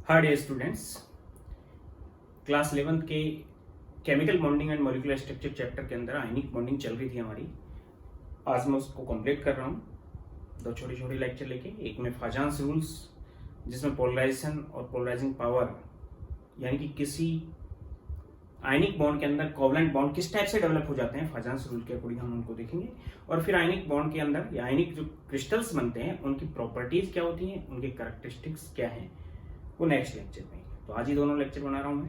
Hi dear students, class 11 के chemical bonding and molecular structure chapter के अंदर ionic bonding चल रही थी हमारी। आज मैं उसको कंप्लीट कर रहा हूँ दो छोटे छोटे लेक्चर लेके। एक में फाजान्स रूल्स, जिसमें पोलराइजेशन और पोलराइजिंग पावर यानी कि किसी आयनिक बॉन्ड के अंदर कोवलेंट बॉन्ड किस टाइप से डेवलप हो जाते हैं, फाजान्स रूल के अकॉर्डिंग हम उनको देखेंगे। और फिर आयनिक बॉन्ड के अंदर या आयनिक जो क्रिस्टल्स बनते हैं उनकी प्रॉपर्टीज क्या होती हैं, उनकी कैरेक्टरिस्टिक्स क्या हैं, वो नेक्स्ट लेक्चर में। तो आज ही दोनों लेक्चर बना रहा हूं मैं।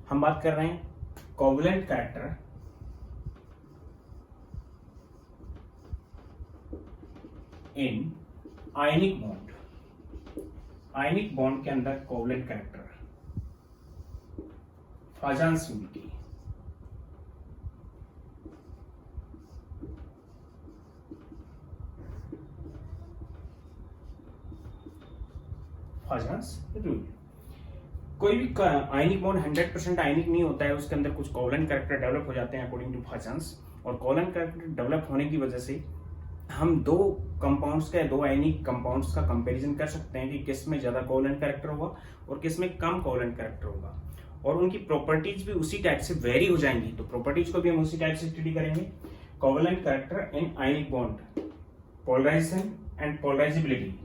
हम बात कर रहे हैं covalent character in ionic bond. Ionic bond के अंदर कोवलेंट कैरेक्टर फाजान्स रूल की। फाजान्स रूल। कोई भी आयनिक बॉन्ड 100% आयनिक नहीं होता है, उसके अंदर कुछ कोवलेंट कैरेक्टर डेवलप हो जाते हैं अकॉर्डिंग टू फाजान्स। और कोवलेंट कैरेक्टर डेवलप होने की वजह से हम दो कंपाउंड्स का, दो आयनिक कंपाउंड्स का कंपैरिजन कर सकते हैं कि किस में ज्यादा कोवलेंट कैरेक्टर होगा और किस में कम कोवलेंट कैरेक्टर होगा, और उनकी प्रॉपर्टीज भी उसी टाइप से वेरी हो जाएंगी। तो प्रॉपर्टीज को भी हम उसी टाइप से स्टडी करेंगे। Covalent character in ionic bond, polarisation and polarisability.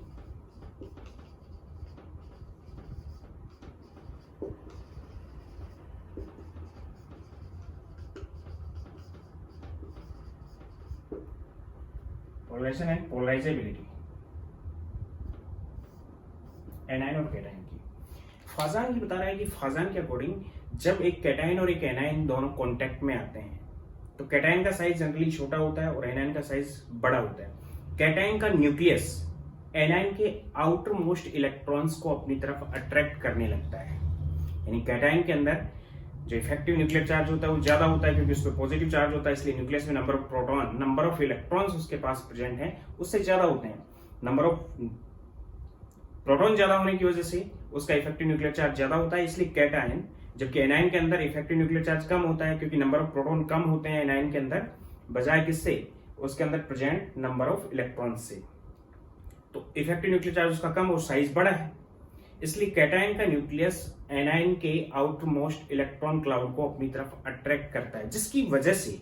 Polarisation and polarisability anion और कैटायन की। फाजान ये बता रहा है कि फाजान के अकॉर्डिंग जब एक कैटायन और एक एनायन दोनों कांटेक्ट में आते हैं तो कैटायन का साइज जनरली छोटा होता है और एनायन का साइज बड़ा होता है। कैटायन का न्यूक्लियस एनायन के आउटर मोस्ट इलेक्ट्रॉन्स को अपनी तरफ अट्रैक्ट करने लगता है। यानी कैटायन के अंदर जो इफेक्टिव न्यूक्लियर चार्ज होता है वो ज्यादा होता है, क्योंकि उस पर पॉजिटिव चार्ज होता है, इसलिए न्यूक्लियस में number of proton, number of electrons उसके पास प्रेजेंट है उससे ज्यादा होते हैं। नंबर ऑफ प्रोटॉन ज्यादा होने की वजह से उसका इफेक्टिव न्यूक्लियर चार्ज ज्यादा होता है, इसलिए कैटायन। जबकि एनायन के अंदर इफेक्टिव न्यूक्लियर चार्ज कम होता है, क्योंकि नंबर ऑफ प्रोटॉन कम होते हैं एनायन के अंदर, बजाय किससे, उसके अंदर प्रेजेंट नंबर ऑफ इलेक्ट्रॉन्स से। तो इफेक्टिव न्यूक्लियर चार्ज उसका कम और साइज बड़ा है, इसलिए कैटायन का न्यूक्लियस एनायन के आउटर मोस्ट इलेक्ट्रॉन क्लाउड को अपनी तरफ अट्रैक्ट करता है, जिसकी वजह से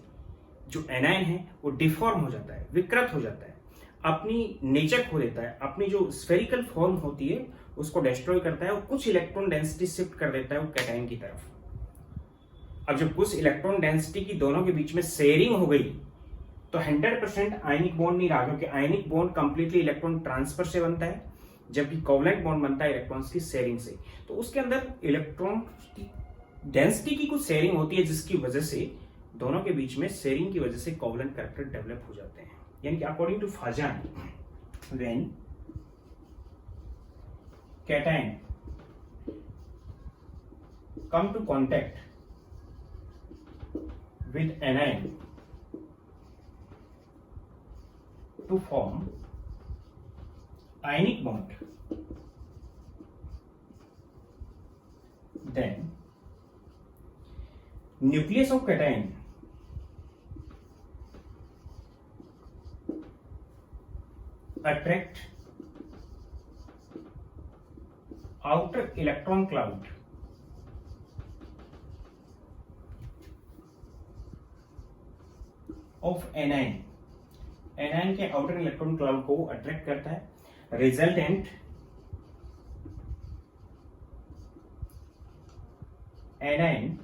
जो एनायन है वो डिफॉर्म हो जाता है, विकृत हो जाता है, अपनी नेचर खो देता है, अपनी जो स्फेरिकल फॉर्म होती है उसको डिस्ट्रॉय करता है और कुछ इलेक्ट्रॉन डेंसिटी शिफ्ट कर देता है वो कैटायन की तरफ। अब जब कुछ इलेक्ट्रॉन डेंसिटी की दोनों के बीच में शेयरिंग हो गई तो 100% आयनिक बॉन्ड नहीं रहा, क्योंकि ionic bond completely electron transfer से बनता है, जबकि कोवलेंट बॉन्ड बनता है इलेक्ट्रॉन्स की शेयरिंग से। तो उसके अंदर इलेक्ट्रॉन की डेंसिटी की कुछ शेयरिंग होती है, जिसकी वजह से दोनों के बीच में शेयरिंग की वजह से कोवलेंट कैरेक्टर डेवलप हो जाते हैं। यानी कि according to Fajans, when cation come to contact with anion to form ionic bond, then nucleus of cation attract outer electron cloud of anion. Anion के आउटर इलेक्ट्रॉन क्लाउड को attract करता है, resultant anion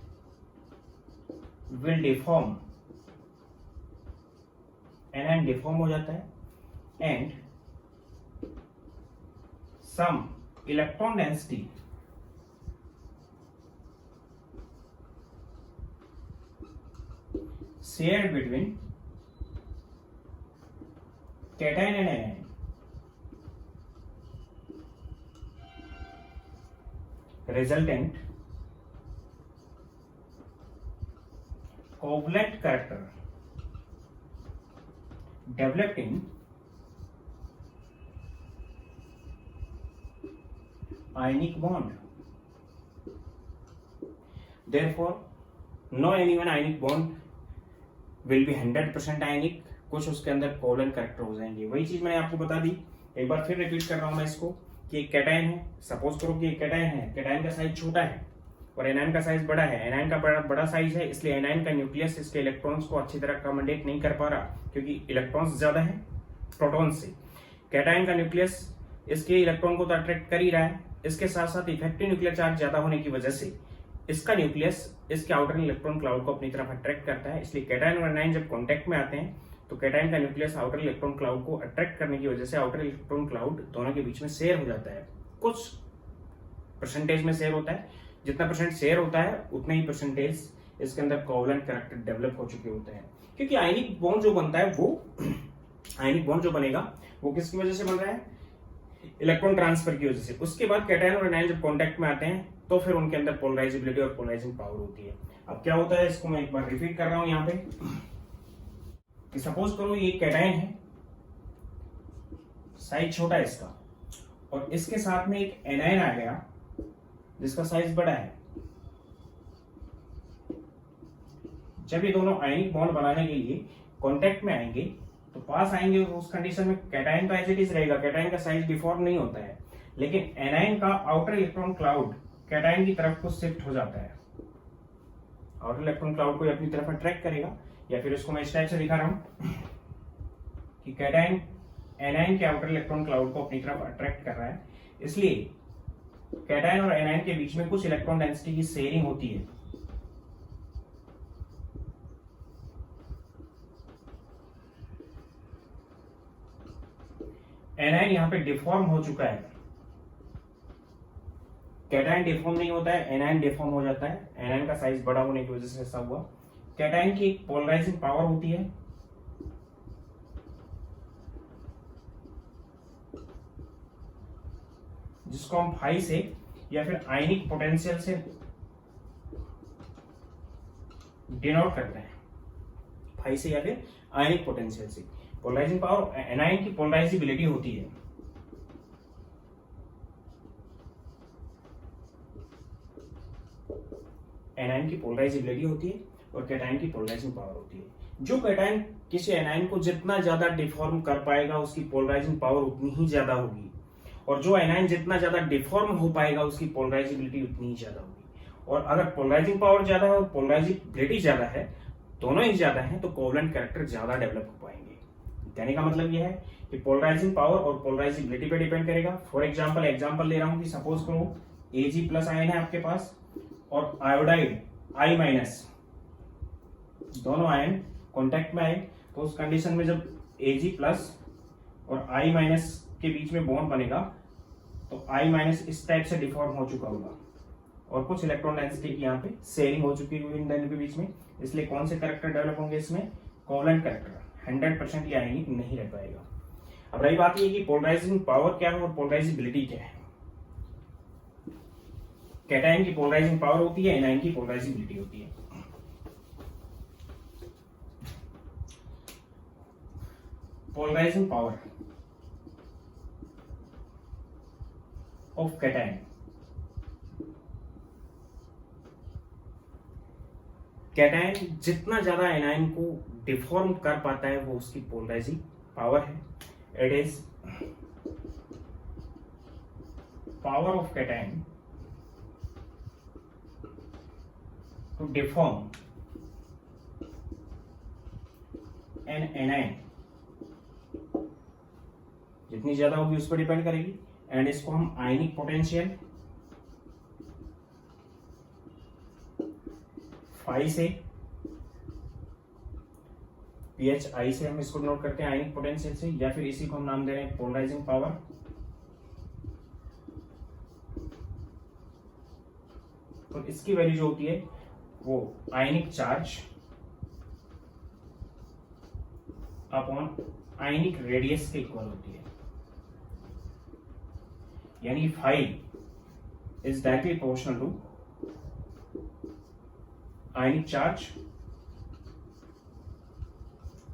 will deform, anion deform हो जाता है, and some electron density shared between cation and anion resultant covalent character developed in ionic bond. Therefore, no any one ionic bond will be 100% आयनिक, कुछ उसके अंदर covalent character हो जाएंगे। वही चीज मैंने आपको बता दी, एक बार फिर रिपीट कर रहा हूं मैं इसको कि एक कैटायन है, सपोज करो कि एक कैटायन है, कैटायन का साइज छोटा है और एनायन का साइज बड़ा है। एनायन का बड़ा साइज है, इसलिए एनायन का न्यूक्लियस इसके इलेक्ट्रॉन्स को अच्छी तरह अकोमोडेट नहीं कर पा रहा क्योंकि इलेक्ट्रॉन्स ज्यादा है प्रोटॉन से। कैटायन का न्यूक्लियस इसके इलेक्ट्रॉन को तो अट्रैक्ट कर ही रहा है, इसके साथ साथ इफेक्टिव न्यूक्लियर चार्ज ज्यादा होने की वजह से इसका न्यूक्लियस इसके आउटर इलेक्ट्रॉन क्लाउड को अपनी तरफ अट्रैक्ट करता है। इसलिए कैटायन और एनायन जब कॉन्टेक्ट में आते हैं तो कैटायन का न्यूक्लियस आउटर इलेक्ट्रॉन क्लाउड को अट्रैक्ट करने की वजह से आउटर इलेक्ट्रॉन क्लाउड दोनों के बीच में शेयर हो जाता है। कुछ परसेंटेज में शेयर होता है, जितना परसेंट शेयर होता है उतना ही परसेंटेज इसके अंदर कोवलेंट कैरेक्टर डेवलप हो चुके होते हैं। क्योंकि आयनिक बॉन्ड जो बनता है वो आयनिक बॉन्ड जो बनेगा वो किसकी वजह से बन रहा है? इलेक्ट्रॉन ट्रांसफर की वजह से। उसके बाद कैटायन और एनायन जब कांटेक्ट में आते हैं तो फिर उनके अंदर पोलराइजेबिलिटी और पोलराइजिंग पावर होती है। अब क्या होता है, इसको मैं एक बार रिपीट कर रहा हूं यहाँ पे कि सपोज करो ये कैटायन है, साइज छोटा है इसका, और इसके साथ में एक एनायन आ गया जिसका साइज बड़ा है। जब ये दोनों आयनिक बॉन्ड बनाने के लिए कांटेक्ट में आएंगे तो पास आएंगे, उस कंडीशन में कैटायन तो एज इट इज रहेगा, कैटायन का साइज डिफॉर्म नहीं होता है, लेकिन एनायन का आउटर इलेक्ट्रॉन क्लाउड कैटायन की तरफ को शिफ्ट हो जाता है। आउटर इलेक्ट्रॉन क्लाउड को अपनी तरफ अट्रैक्ट करेगा, या फिर इसको मैं इस टाइप से दिखा रहा हूं कि कैटायन एनायन के आउटर इलेक्ट्रॉन क्लाउड को अपनी तरफ अट्रैक्ट कर रहा है। इसलिए कैटायन और एनायन के बीच में कुछ इलेक्ट्रॉन डेंसिटी की शेयरिंग होती है। एनायन यहां पे डिफॉर्म हो चुका है, कैटायन डिफॉर्म नहीं होता है, एनायन डिफॉर्म हो जाता है। एनायन का साइज बड़ा होने की वजह से ऐसा हुआ। कैटायन की एक पोलराइजिंग पावर होती है, जिसको हम फाई से या फिर आयनिक पोटेंशियल से डिनोट करते हैं, फाई से या फिर आयनिक पोटेंशियल से। पोलराइजिंग पावर एनायन की पोलराइजिबिलिटी होती है। एनायन की पोलराइजिबिलिटी होती है और कैटायन की पोलराइजिंग पावर होती है। जो कैटायन किसी एनायन को जितना ज्यादा डिफॉर्म कर पाएगा उसकी पोलराइजिंग पावर उतनी ही ज्यादा होगी, और जो एनायन जितना ज्यादा डिफॉर्म हो पाएगा उसकी पोलराइजिबिलिटी उतनी ही ज्यादा होगी। और अगर पोलराइजिंग पावर ज्यादा है और पोलराइजिबिलिटी ज्यादा है, दोनों ही ज्यादा है, तो कोवलेंट कैरेक्टर ज्यादा डेवलप हो पाएंगे। कहने का मतलब यह है कि पोलराइजिंग पावर और पोलराइजिबिलिटी पे डिपेंड करेगा। फॉर एग्जांपल ले रहा हूं कि सपोज करो Ag+ आयन है आपके पास और आयोडाइड I- दोनों आयन कांटेक्ट में आए, तो उस कंडीशन में जब Ag+ और I- के बीच में बॉन्ड बनेगा तो I- इस टाइप से डिफॉर्म हो चुका होगा और कुछ इलेक्ट्रॉन डेंसिटी की यहाँ पे शेयरिंग हो चुकी है इन दोनों के बीच में। इसलिए कौन से कैरेक्टर डेवलप होंगे इसमें? Covalent character. 100% ये आयनिक नहीं रह पाएगा। अब रही बात ये कि पोलराइजिंग पावर क्या है और पोलराइजिबिलिटी क्या है। कैटायन की पोलराइजिंग पावर होती है, एनायन की पोलराइजिबिलिटी होती है। Polarising power of cation, cation जितना ज्यादा एनायन को डिफॉर्म कर पाता है वो उसकी पोलराइजिंग पावर है। It is power of cation to deform an anion, जितनी ज्यादा होगी उस पर डिपेंड करेगी। एंड इसको हम आयनिक पोटेंशियल फाई से PHI से हम इसको नोट करते हैं आयनिक पोटेंशियल से, या फिर इसी को हम नाम दे रहे हैं पोलराइजिंग पावर। तो इसकी वैल्यू जो होती है वो ionic charge upon ionic radius के इक्वल होती है। यानी phi is directly proportional to ionic charge.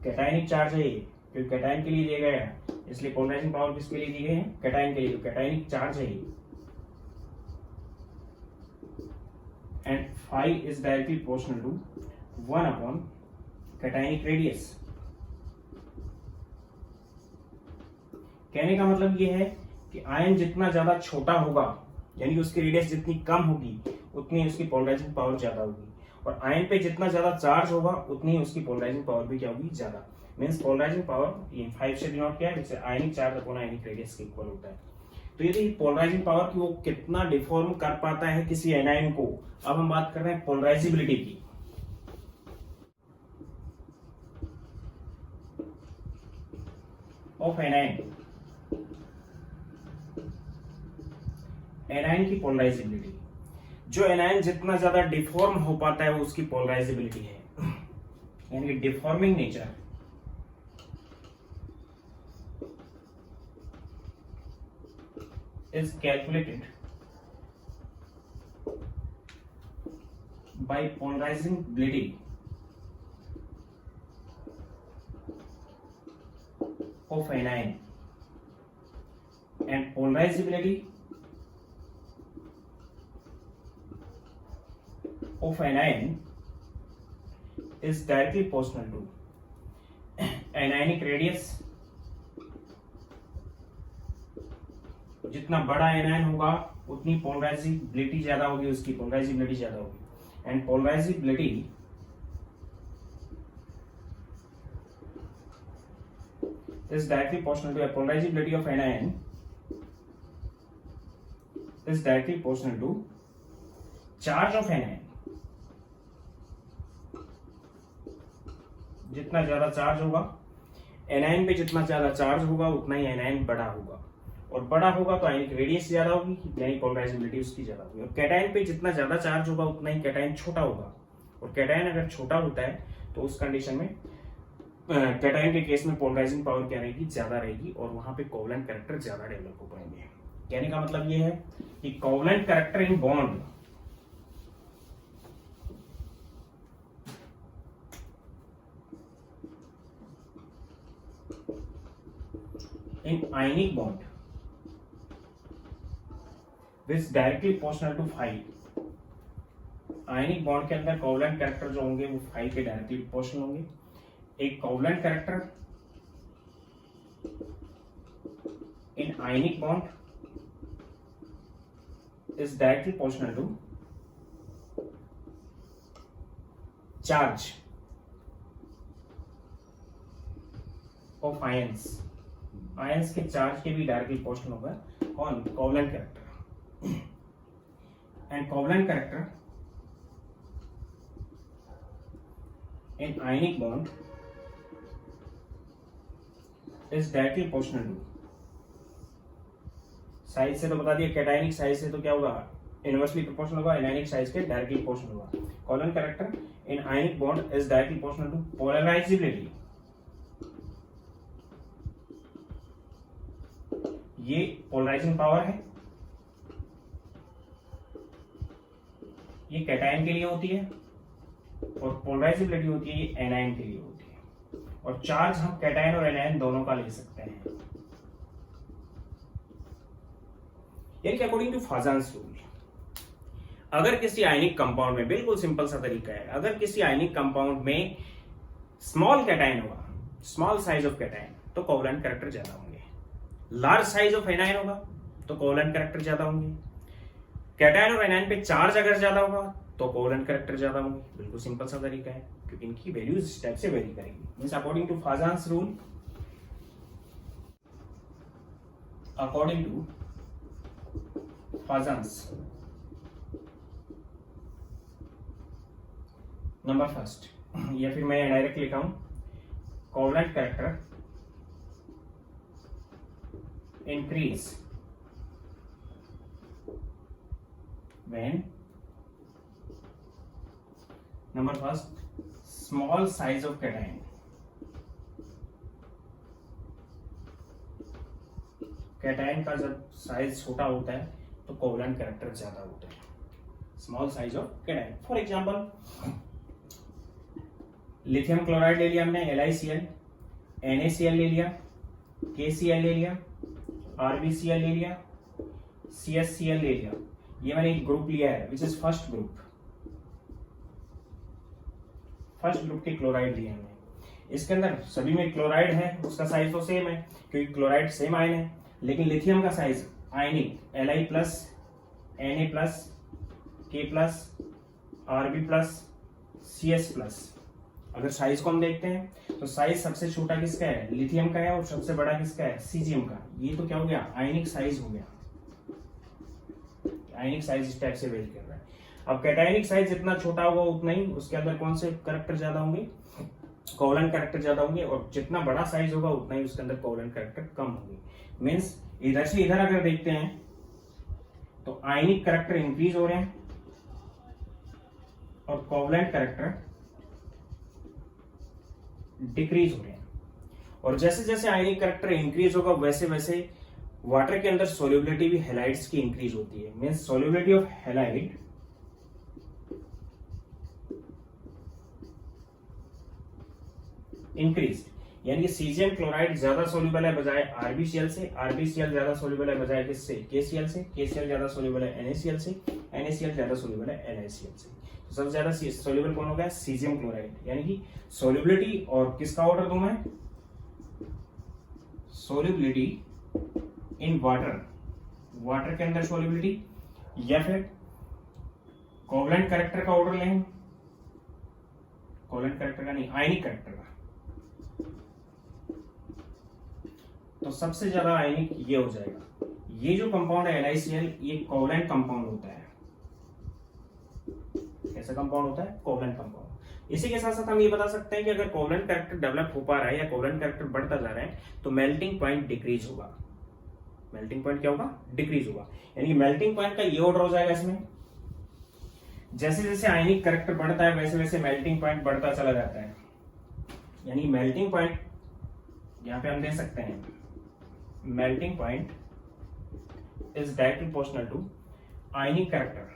Cationic charge है ये, क्योंकि कैटायन के लिए दिया गया है, इसलिए पोलराइजिंग पावर किसके लिए दी गई है? कैटायन के लिए। तो कैटायनिक चार्ज है ये, and phi is directly proportional to 1 upon cationic radius. कहने का मतलब ये है कि आयन जितना ज्यादा छोटा होगा, यानी कि उसकी रेडियस जितनी कम होगी उतनी उसकी पोलराइजिंग पावर ज्यादा होगी, और आयन पे जितना ज्यादा चार्ज होगा उतनी उसकी पोलराइजिंग पावर भी क्या होगी, ज्यादा। मीन्स पोलराइजिंग पावर ये 5 से डिनोट किया है, जैसे आयनिक चार्ज अपॉन आयनिक रेडियस के इक्वल होता है। तो यदि पोलराइजिंग पावर की वो कितना डिफॉर्म कर पाता है किसी एनायन को। अब हम बात कर रहे हैं पोलराइजिबिलिटी की। ऑफ एनायन, एनायन की पोलराइजिबिलिटी। जो एनायन जितना ज्यादा डिफॉर्म हो पाता है वो उसकी पोलराइजिबिलिटी है, यानी कि deforming nature is calculated by polarizability of anion, and polarizability of anion is directly proportional to anionic radius। जितना बड़ा एनायन होगा उतनी पोलराइजिबिलिटी ज्यादा होगी, उसकी पोलराइजिबिलिटी ज्यादा होगी। And polarisability is directly proportional to a polarizability of anion is directly proportional to charge of anion। जितना ज्यादा चार्ज होगा एनायन पे, जितना ज्यादा चार्ज होगा उतना ही एनायन बड़ा होगा, और बड़ा होगा तो आयनिक रेडियस ज्यादा होगी, यानी पोलराइजिबिलिटी उसकी ज्यादा होगी। और कैटायन पे जितना ज्यादा चार्ज होगा उतना ही कैटायन छोटा होगा, और कैटायन अगर छोटा होता है तो उस कंडीशन में कैटायन के केस में पोलराइजिंग पावर क्या रहेगी, ज्यादा रहेगी, और वहां पे कोवलेंट कैरेक्टर ज्यादा डेवलप हो पाएंगे। कहने का मतलब ये है कि covalent character in bond in ionic bond which directly proportional to 5। Ionic bond के अंदर कोवलेंट कैरेक्टर जो होंगे वो 5 के डायरेक्टली प्रोपोर्शनल होंगे। एक covalent character in ionic bond is directly proportional to charge of ions. Ions के चार्ज के भी डायरेक्टली प्रोपोर्शनल होगा कौन, covalent character. And covalent character in ionic bond is directly proportional to, size से तो बता दिया, कैटायनिक साइज से तो क्या होगा, इनवर्सली प्रोपोर्शनल होगा, एनायनिक साइज के डायरेक्टली प्रोपोर्शनल होगा। Covalent character in ionic bond is directly proportional to polarisability. ये पोलराइजिंग पावर है, ये कैटायन के लिए होती है, और पोलराइजिबिलिटी होती है ये एनायन के लिए होती है। और चार्ज हम कैटायन और एनायन दोनों का ले सकते हैं, यानी कि अकॉर्डिंग टू फाजान्स रूल। अगर किसी आयनिक कंपाउंड में, बिल्कुल सिंपल सा तरीका है, अगर किसी आयनिक कंपाउंड में स्मॉल कैटायन होगा, स्मॉल साइज ऑफ कैटायन, तो कोवलेंट कैरेक्टर ज्यादा होंगे। लार्ज साइज ऑफ एनायन होगा तो कोवलेंट कैरेक्टर ज्यादा होंगे। कैटायन और एनायन पे चार्ज अगर ज्यादा होगा तो कोवलेंट कैरेक्टर ज्यादा होंगे। बिल्कुल सिंपल सा तरीका है, क्योंकि इनकी वैल्यूज इस टाइप से वेरी करेंगी। Means according to Fajans rule, according to Fajans, number first, या फिर मैं डायरेक्ट लिखा हूं, covalent character increase when, number first, small size of cation। Cation का जब साइज छोटा होता है तो कोवलेंट कैरेक्टर ज्यादा होता है। Small size of cation, for example lithium chloride ले लिया हमने, LiCl, NaCl ले लिया, KCl ले लिया, RbCl ले लिया, CsCl ले लिया। ये मैंने एक ग्रुप लिया है which is first group, first group के क्लोराइड लिए हमने। इसके अंदर सभी में क्लोराइड है, उसका साइज तो सेम है क्योंकि क्लोराइड सेम आयन है। लेकिन लिथियम का साइज आयनिक Li plus, Na plus, K plus, Rb plus, Cs plus. अगर साइज को हम देखते हैं तो साइज सबसे छोटा किसका है, लिथियम का है, और सबसे बड़ा किसका है, सीजियम का। ये तो क्या हो गया, आयनिक साइज हो गया। आयनिक साइज इस टाइप से वेरी कर रहा है। अब कैटायनिक साइज जितना छोटा होगा उतना ही उसके अंदर कौन से कैरेक्टर ज्यादा होंगे, कोवलेंट कैरेक्टर ज्यादा होंगे, और जितना बड़ा साइज होगा उतना ही उसके अंदर कोवलेंट कैरेक्टर कम होंगे। मीन्स इधर से इधर अगर देखते हैं तो आयनिक कैरेक्टर इंक्रीज हो रहे हैं और कोवलेंट कैरेक्टर डिक्रीज हो रहे हैं। और जैसे जैसे आयनिक कैरेक्टर इंक्रीज होगा वैसे वैसे वाटर के अंदर सोल्युबिलिटी भी हैलाइड्स की इंक्रीज होती है। Means solubility of halide increase, यानी कि सीजियम क्लोराइड ज्यादा सोल्यूबल है बजाय आरबीसीएल से, आरबीसीएल ज्यादा सोल्यूबल है बजाय किससे, केसीएल से, केसीएल ज्यादा सोल्यूबल है एनएसीएल से, एनएसीएल ज्यादा सोल्यूबल है एनएसीएल से। तो सबसे ज्यादा सोल्यूबल कौन हो गया, सीजियम क्लोराइड। यानी कि सोल्यूबिलिटी और किसका ऑर्डर दूं मैं, सोल्यूबिलिटी इन वाटर, वाटर के अंदर सोल्यूबिलिटी, या फिर कोवलेंट कैरेक्टर का ऑर्डर लें, कोवलेंट कैरेक्टर का नहीं, आयनिक कैरेक्टर का। तो सबसे ज्यादा आयनिक ये हो जाएगा। ये जो कंपाउंड है LiCl, ये कोवलेंट कंपाउंड होता है। कैसा कंपाउंड होता है, कोवलेंट कंपाउंड। इसी के साथ साथ हम ये बता सकते हैं कि अगर कोवलेंट कैरेक्टर डेवलप हो पा रहा है या कोवलेंट कैरेक्टर बढ़ता जा रहा है तो मेल्टिंग पॉइंट डिक्रीज होगा। मेल्टिंग पॉइंट क्या होगा, डिक्रीज होगा। यानी मेल्टिंग पॉइंट का ये ऑर्डर हो जाएगा इसमें, जैसे जैसे आयनिक कैरेक्टर बढ़ता है वैसे वैसे मेल्टिंग पॉइंट बढ़ता चला जाता है। यानी मेल्टिंग पॉइंट यहां पे हम दे सकते हैं, melting point is directly proportional to ionic character.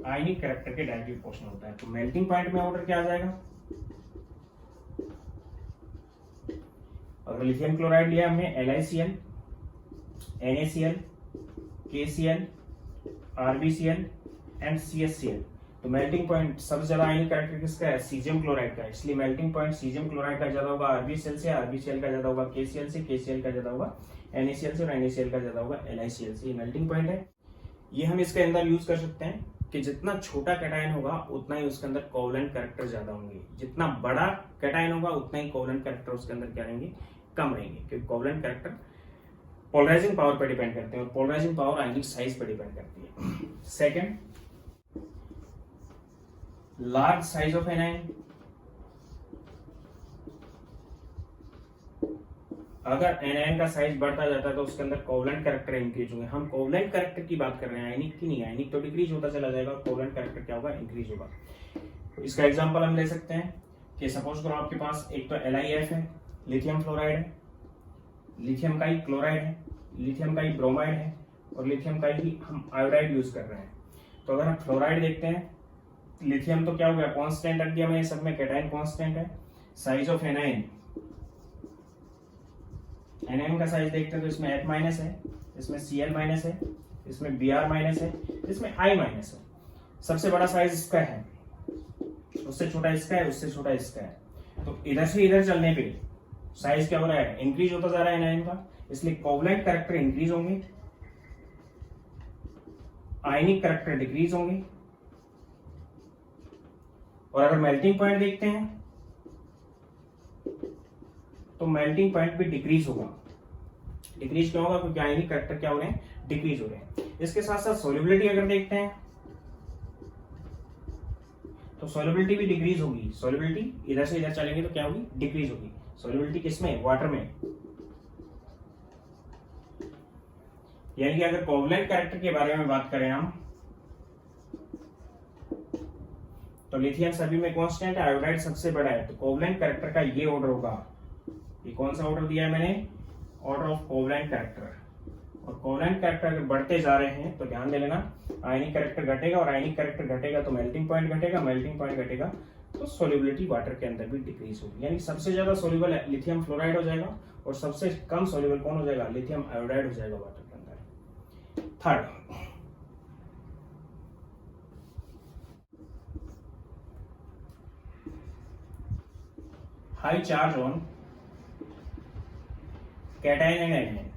Ionic character के डायरेक्टली प्रोपोर्शनल होता है। तो मेल्टिंग पॉइंट में ऑर्डर क्या आ जाएगा, अगर लिथियम क्लोराइड लिया हमने LiCl, NaCl, KCl, RbCl and CsCl, तो मेल्टिंग पॉइंट सबसे ज्यादा आयनिक कैरेक्टर किसका है, सीजियम क्लोराइड का है। इसलिए मेल्टिंग पॉइंट सीजियम क्लोराइड का ज्यादा होगा RbCl से, RbCl का ज्यादा होगा KCl से, KCl का ज्यादा होगा NaCl से, और NaCl का ज्यादा होगा LiCl से। ये मेल्टिंग पॉइंट है। ये हम इसके अंदर यूज कर सकते हैं कि जितना छोटा कैटायन होगा उतना ही उसके अंदर कोवलेंट कैरेक्टर ज्यादा होंगे, जितना बड़ा कैटायन होगा उतना ही कोवलेंट कैरेक्टर उसके अंदर क्या रहेंगे, कम रहेंगे। क्योंकि कोवलेंट कैरेक्टर पोलराइजिंग पावर पर डिपेंड करते हैं और पोलराइजिंग पावर आयनिक साइज पर डिपेंड करती है। Second, large size of anion. अगर एनायन का साइज बढ़ता जाता है तो उसके अंदर कोवलेंट कैरेक्टर इंक्रीज होंगे। हम कोवलेंट कैरेक्टर की बात कर रहे हैं, आयनिक की नहीं। आयनिक तो डिक्रीज होता चला जाएगा और कोवलेंट कैरेक्टर क्या होगा, इंक्रीज होगा। तो इसका एग्जांपल हम ले सकते हैं कि सपोज करो आपके पास एक तो LiF है, लिथियम फ्लोराइड है, लिथियम का ही क्लोराइड है, लिथियम का ही ब्रोमाइड है, और लिथियम का ही हम आयोडाइड यूज कर रहे हैं। तो अगर हम फ्लोराइड देखते हैं, लिथियम तो क्या हो गया, कांस्टेंट रख दिया मैं, सब में कैटायन कांस्टेंट है। साइज ऑफ एनायन, एनायन का साइज देखते हैं तो इसमें H माइनस है, इसमें Cl माइनस है, इसमें Br माइनस है, इसमें I माइनस है। सबसे बड़ा साइज इसका है, उससे छोटा इसका है, उससे छोटा इसका है। तो इधर से इधर चलने पे साइज क्या हो रहा है, इंक्रीज होता जा रहा है एनायन का। इसलिए कोवलेंट कैरेक्टर इंक्रीज होंगे, आयनिक कैरेक्टर डिक्रीज होंगे। और अगर मेल्टिंग पॉइंट देखते हैं तो मेल्टिंग पॉइंट भी डिक्रीज होगा। डिक्रीज क्यों होगा, क्योंकि आयनिक कैरेक्टर क्या हो रहे हैं, डिक्रीज हो रहे हैं। इसके साथ साथ सोल्युबिलिटी अगर देखते हैं तो सोल्युबिलिटी भी डिक्रीज होगी। सोल्युबिलिटी इधर से इधर चलेंगे तो क्या होगी, डिक्रीज होगी। सोल्युबिलिटी किसमें, वाटर में। यानी कि अगर कोवलेंट कैरेक्टर के बारे में बात करें हम तो लिथियम सभी में कांस्टेंट है, आयोडाइड सबसे बड़ा है। तो कोवलेंट कैरेक्टर का ये ऑर्डर होगा। ये कौन सा ऑर्डर दिया है मैंने, ऑर्डर ऑफ कोवलेंट कैरेक्टर। और कोवलेंट कैरेक्टर अगर बढ़ते जा रहे हैं तो ध्यान दे लेना, आयनिक कैरेक्टर घटेगा, और आयनिक कैरेक्टर घटेगा तो मेल्टिंग पॉइंट घटेगा, मेल्टिंग पॉइंट घटेगा तो सोल्युबिलिटी वाटर के अंदर भी डिक्रीज होगी। यानी सबसे ज्यादा सोल्यूबल लिथियम फ्लोराइड हो जाएगा और सबसे कम सोल्यूबल कौन हो जाएगा, लिथियम आयोडाइड हो जाएगा वाटर के अंदर। Third, high charge on cation and anion,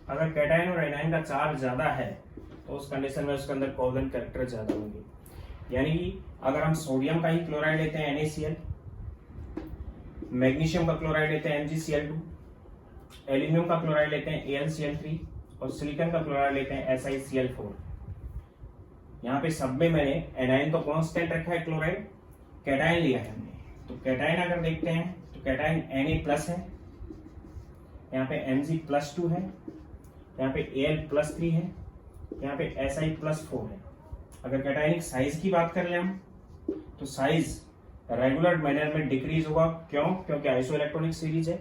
अगर कैटायन और एनायन का चार्ज ज्यादा है तो उस कंडीशन में उसके अंदर कोवलेंट कैरेक्टर ज्यादा होंगे। यानी कि अगर हम सोडियम का ही क्लोराइड लेते हैं NaCl, मैग्नीशियम का क्लोराइड लेते हैं MgCl2, एल्यूमिनियम का क्लोराइड लेते हैं AlCl3 और सिलिकॉन का क्लोराइड लेते हैं SiCl4। यहाँ पे सब में मैंने एनायन तो कांस्टेंट रखा है, क्लोराइड कैटायन लिया है हमने। तो कैटायन अगर देखते हैं तो कैटायन Na+ है, यहाँ पे Mg+2 है, यहाँ पे Al+3 है, यहाँ पे Si+4 है। अगर कैटायनिक साइज की बात कर ले हम तो साइज रेगुलर मैनर में डिक्रीज होगा। क्यों? क्योंकि आइसोइलेक्ट्रॉनिक सीरीज है।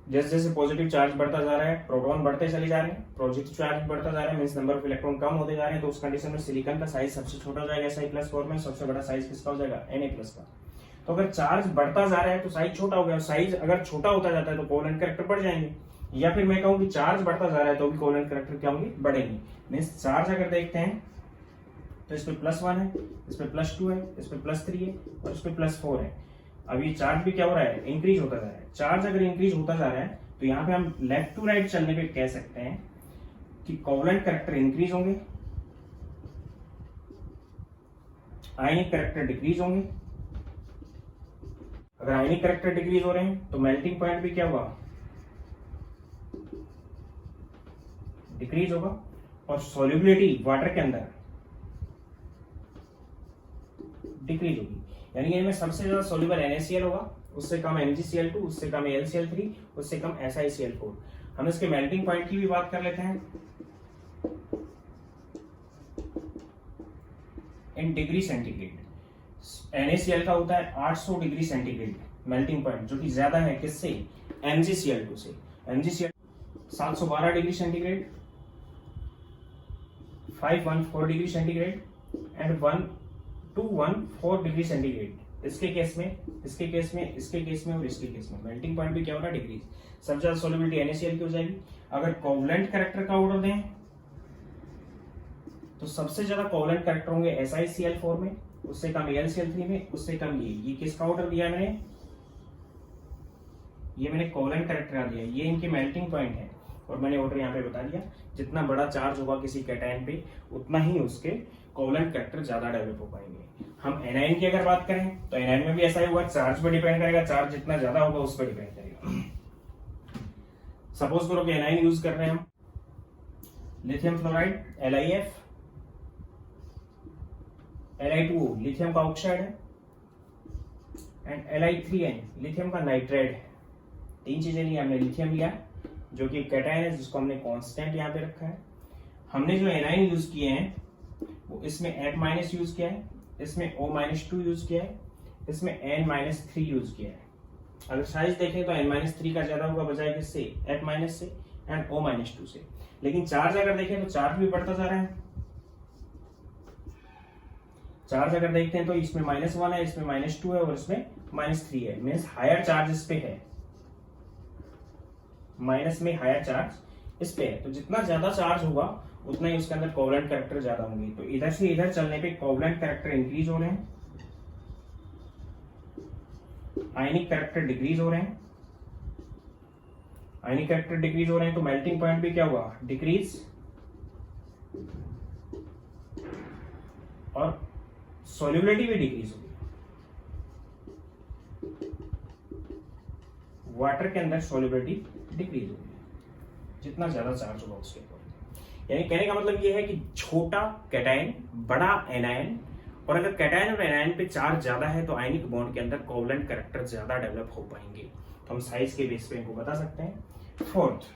जैसे जैसे पॉजिटिव चार्ज बढ़ता जा रहा है, प्रोटॉन बढ़ते चले जा रहे हैं, पॉजिटिव चार्ज बढ़ता जा रहा है, मींस नंबर ऑफ इलेक्ट्रॉन कम होते जा रहे हैं। तो उस कंडीशन में सिलिकॉन का साइज सबसे छोटा हो जाएगा Si+4 में, सबसे बड़ा साइज किसका हो जाएगा? Na+ का। तो अगर चार्ज बढ़ता जा रहा है तो साइज छोटा हो गया, साइज अगर छोटा होता जाता है तो कोवलेंट कैरेक्टर बढ़ जाएंगे। या फिर मैं कहूँ कि चार्ज बढ़ता जा रहा है तो भी कोवलेंट कैरेक्टर क्या होंगे? बढ़ेंगे। मींस चार्ज अगर देखते हैं तो इस पे +1 है, इस पे +2 है, इस पे +3 है और इस पे +4 है। अब ये चार्ज भी क्या हो रहा है? इंक्रीज होता जा रहा है। चार्ज अगर इंक्रीज होता जा रहा है तो यहाँ पे हम लेफ्ट टू राइट चलने पे कह सकते हैं कि कोवलेंट कैरेक्टर इंक्रीज होंगे, आयनिक कैरेक्टर डिक्रीज होंगे। अगर आयनिक कैरेक्टर डिक्रीज हो रहे हैं तो मेल्टिंग पॉइंट भी क्या होगा? डिक्रीज होगा। और सॉल्युबिलिटी वाटर के अंदर डिक्रीज होगी। यानी कि इनमें सबसे ज्यादा सोल्यूबल NaCl होगा, उससे कम MgCl2, उससे कम AlCl3, उससे कम SiCl4। हम इसके मेल्टिंग पॉइंट की भी बात कर लेते हैं इन डिग्री सेंटीग्रेड। NaCl का होता है 800 डिग्री सेंटीग्रेड मेल्टिंग पॉइंट, जो कि ज्यादा है किससे? MgCl2 से। MgCl 712 degree centigrade, 514 degree centigrade and 1214 degree centigrade. इसके केस में, इसके केस में, इसके केस में और इसके केस में मेल्टिंग पॉइंट भी क्या होगा? डिक्रीज। सबसे ज्यादा सोल्युबिलिटी NaCl की हो जाएगी। अगर कोवलेंट कैरेक्टर का ऑर्डर दें तो सबसे ज्यादा कोवलेंट कैरेक्टर होंगे SiCl4 में, उससे कम AlCl3 में, उससे कम ये किसका ऑर्डर दिया मैंने? ये मैंने कोवलेंट कैरेक्टर दिया, ये इनके मेल्टिंग पॉइंट है और मैंने ऑर्डर यहाँ पे बता दिया। जितना बड़ा चार्ज होगा किसी कैटायन पे उतना ही उसके कोवलेंट कैरेक्टर ज्यादा डेवलप हो पाएंगे। हम एनायन की अगर बात करें तो एनायन में भी ऐसा ही होगा, चार्ज पर डिपेंड करेगा, चार्ज जितना ज्यादा होगा उस पर डिपेंड करेगा। सपोज करो कि एनायन यूज कर रहे हैं हम lithium fluoride LiF, Li2O lithium का ऑक्साइड है एंड Li3N लिथियम का नाइट्राइड है। 3 चीजें ली हमने। लिथियम लिया जो कि कैटायन है जिसको हमने कांस्टेंट यहाँ पे रखा है। हमने जो एनायन यूज किए हैं वो इसमें F- यूज किया है, इसमें O-2 यूज किया है, इसमें N-3 यूज किया है। अगर साइज देखें तो N-3 का ज्यादा होगा बजाय किससे? F- से एंड O-2 से। लेकिन चार्ज अगर देखें तो चार्ज भी बढ़ता जा रहा है। चार्ज अगर देखते हैं तो इसमें -1 है, इसमें -2 है और इसमें -3 है। मीन्स हायर चार्ज इस पे है, माइनस में हायर चार्ज इस पे है। तो जितना ज्यादा चार्ज होगा उतना ही उसके अंदर कोवलेंट कैरेक्टर ज्यादा होंगे। तो इधर से इधर चलने पे कोवलेंट कैरेक्टर इंक्रीज हो रहे हैं, आयनिक कैरेक्टर डिक्रीज हो रहे हैं। आयनिक कैरेक्टर डिक्रीज हो रहे हैं तो मेल्टिंग पॉइंट भी क्या हुआ? डिक्रीज। और सॉल्युबिलिटी भी डिक्रीज होगी। वाटर के अंदर सॉल्युबिलिटी डिक्रीज होगी जितना ज्यादा चार्ज होगा उसके ऊपर। यानी कहने का मतलब यह है कि छोटा कैटायन, बड़ा एनायन, और अगर कैटायन और एनायन पे चार्ज ज्यादा है तो आयनिक बॉन्ड के अंदर कोवलेंट कैरेक्टर ज्यादा डेवलप हो पाएंगे। तो हम साइज के बेस पे इनको बता सकते हैं। Fourth,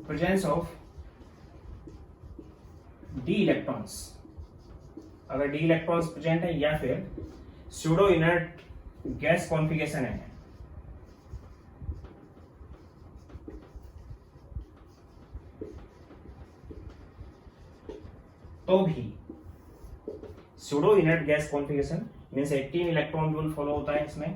presence of D electrons. अगर डी इलेक्ट्रॉन्स प्रेजेंट है या फिर स्यूडो इनर्ट गैस कॉन्फिगरेशन है तो भी pseudo inert gas configuration means 18 electron rule follow होता है इसमें।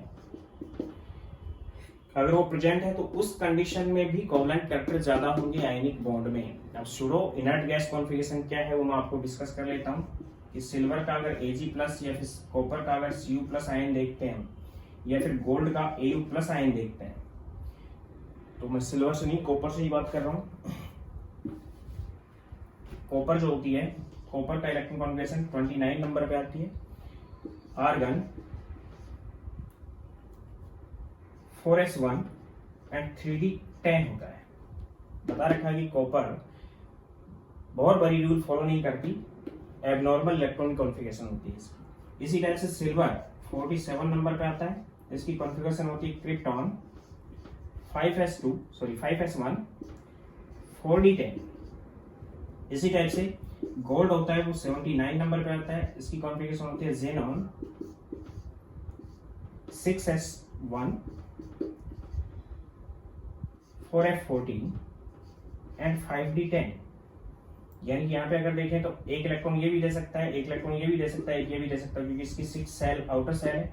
अगर वो प्रेजेंट है तो उस कंडीशन में भी कोवलेंट कैरेक्टर ज्यादा होंगे आयनिक बॉन्ड में। अब स्यूडो इनर्ट गैस कॉन्फिगरेशन क्या है वो मैं आपको डिस्कस कर लेता हूं। कि सिल्वर का अगर Ag प्लस या फिर कॉपर का अगर Cu प्लस आयन देखते हैं या फिर गोल्ड का Au प्लस आयन देखते हैं, तो मैं सिल्वर से नहीं कॉपर से ही बात कर रहा हूं। कॉपर जो होती है, कॉपर का इलेक्ट्रॉन कॉन्फिगरेशन 29 नंबर पे आती है। आर्गन 4s1 एंड 3d10 होता है। बता रखा है कि कॉपर बहुत बड़ी रूल फॉलो नहीं करती, एबनॉर्मल इलेक्ट्रॉन कॉन्फ़िगरेशन होती है इसकी। इसी टाइप से सिल्वर 47 नंबर पे आता है, इसकी कॉन्फ़िगरेशन होती है क्रिप्टॉन 5s1 4d10। इसी टाइप से गोल्ड होता है वो 79 नंबर पे आता है, इसकी कॉन्फ़िगरेशन होती है xenon 6s1 4f14 and 5d10। यानी कि यहाँ पे अगर देखें तो एक इलेक्ट्रॉन ये भी दे सकता है, एक इलेक्ट्रॉन ये भी दे सकता है, एक ये भी दे सकता है, क्योंकि इसकी 6 सेल आउटर सेल है,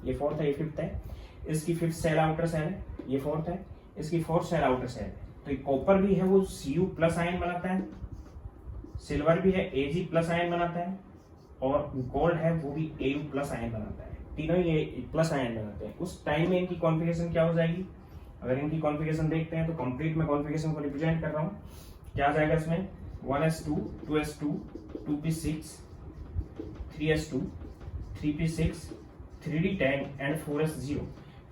ये 4th है, ये 5th है। इसकी 5th सेल आउटर सेल है, ये 4th है, इसकी 4th सेल आउटर सेल है। तो कॉपर भी है वो Cu प्लस आयन बनाता है, सिल्वर भी है Ag प्लस आयन बनाता है, और गोल्ड है वो भी Au प्लस आयन बनाता है। तीनों ही प्लस आयन बनाते हैं। उस टाइम में इनकी कॉन्फ़िगरेशन क्या हो जाएगी? अगर इनकी कॉन्फ़िगरेशन देखते हैं तो कंप्लीट मैं कॉन्फ़िगरेशन को रिप्रेजेंट कर रहा हूँ। क्या आ जाएगा इसमें? 1s2 2s2 2p6 3s2 3p6 3d10 and 4s0।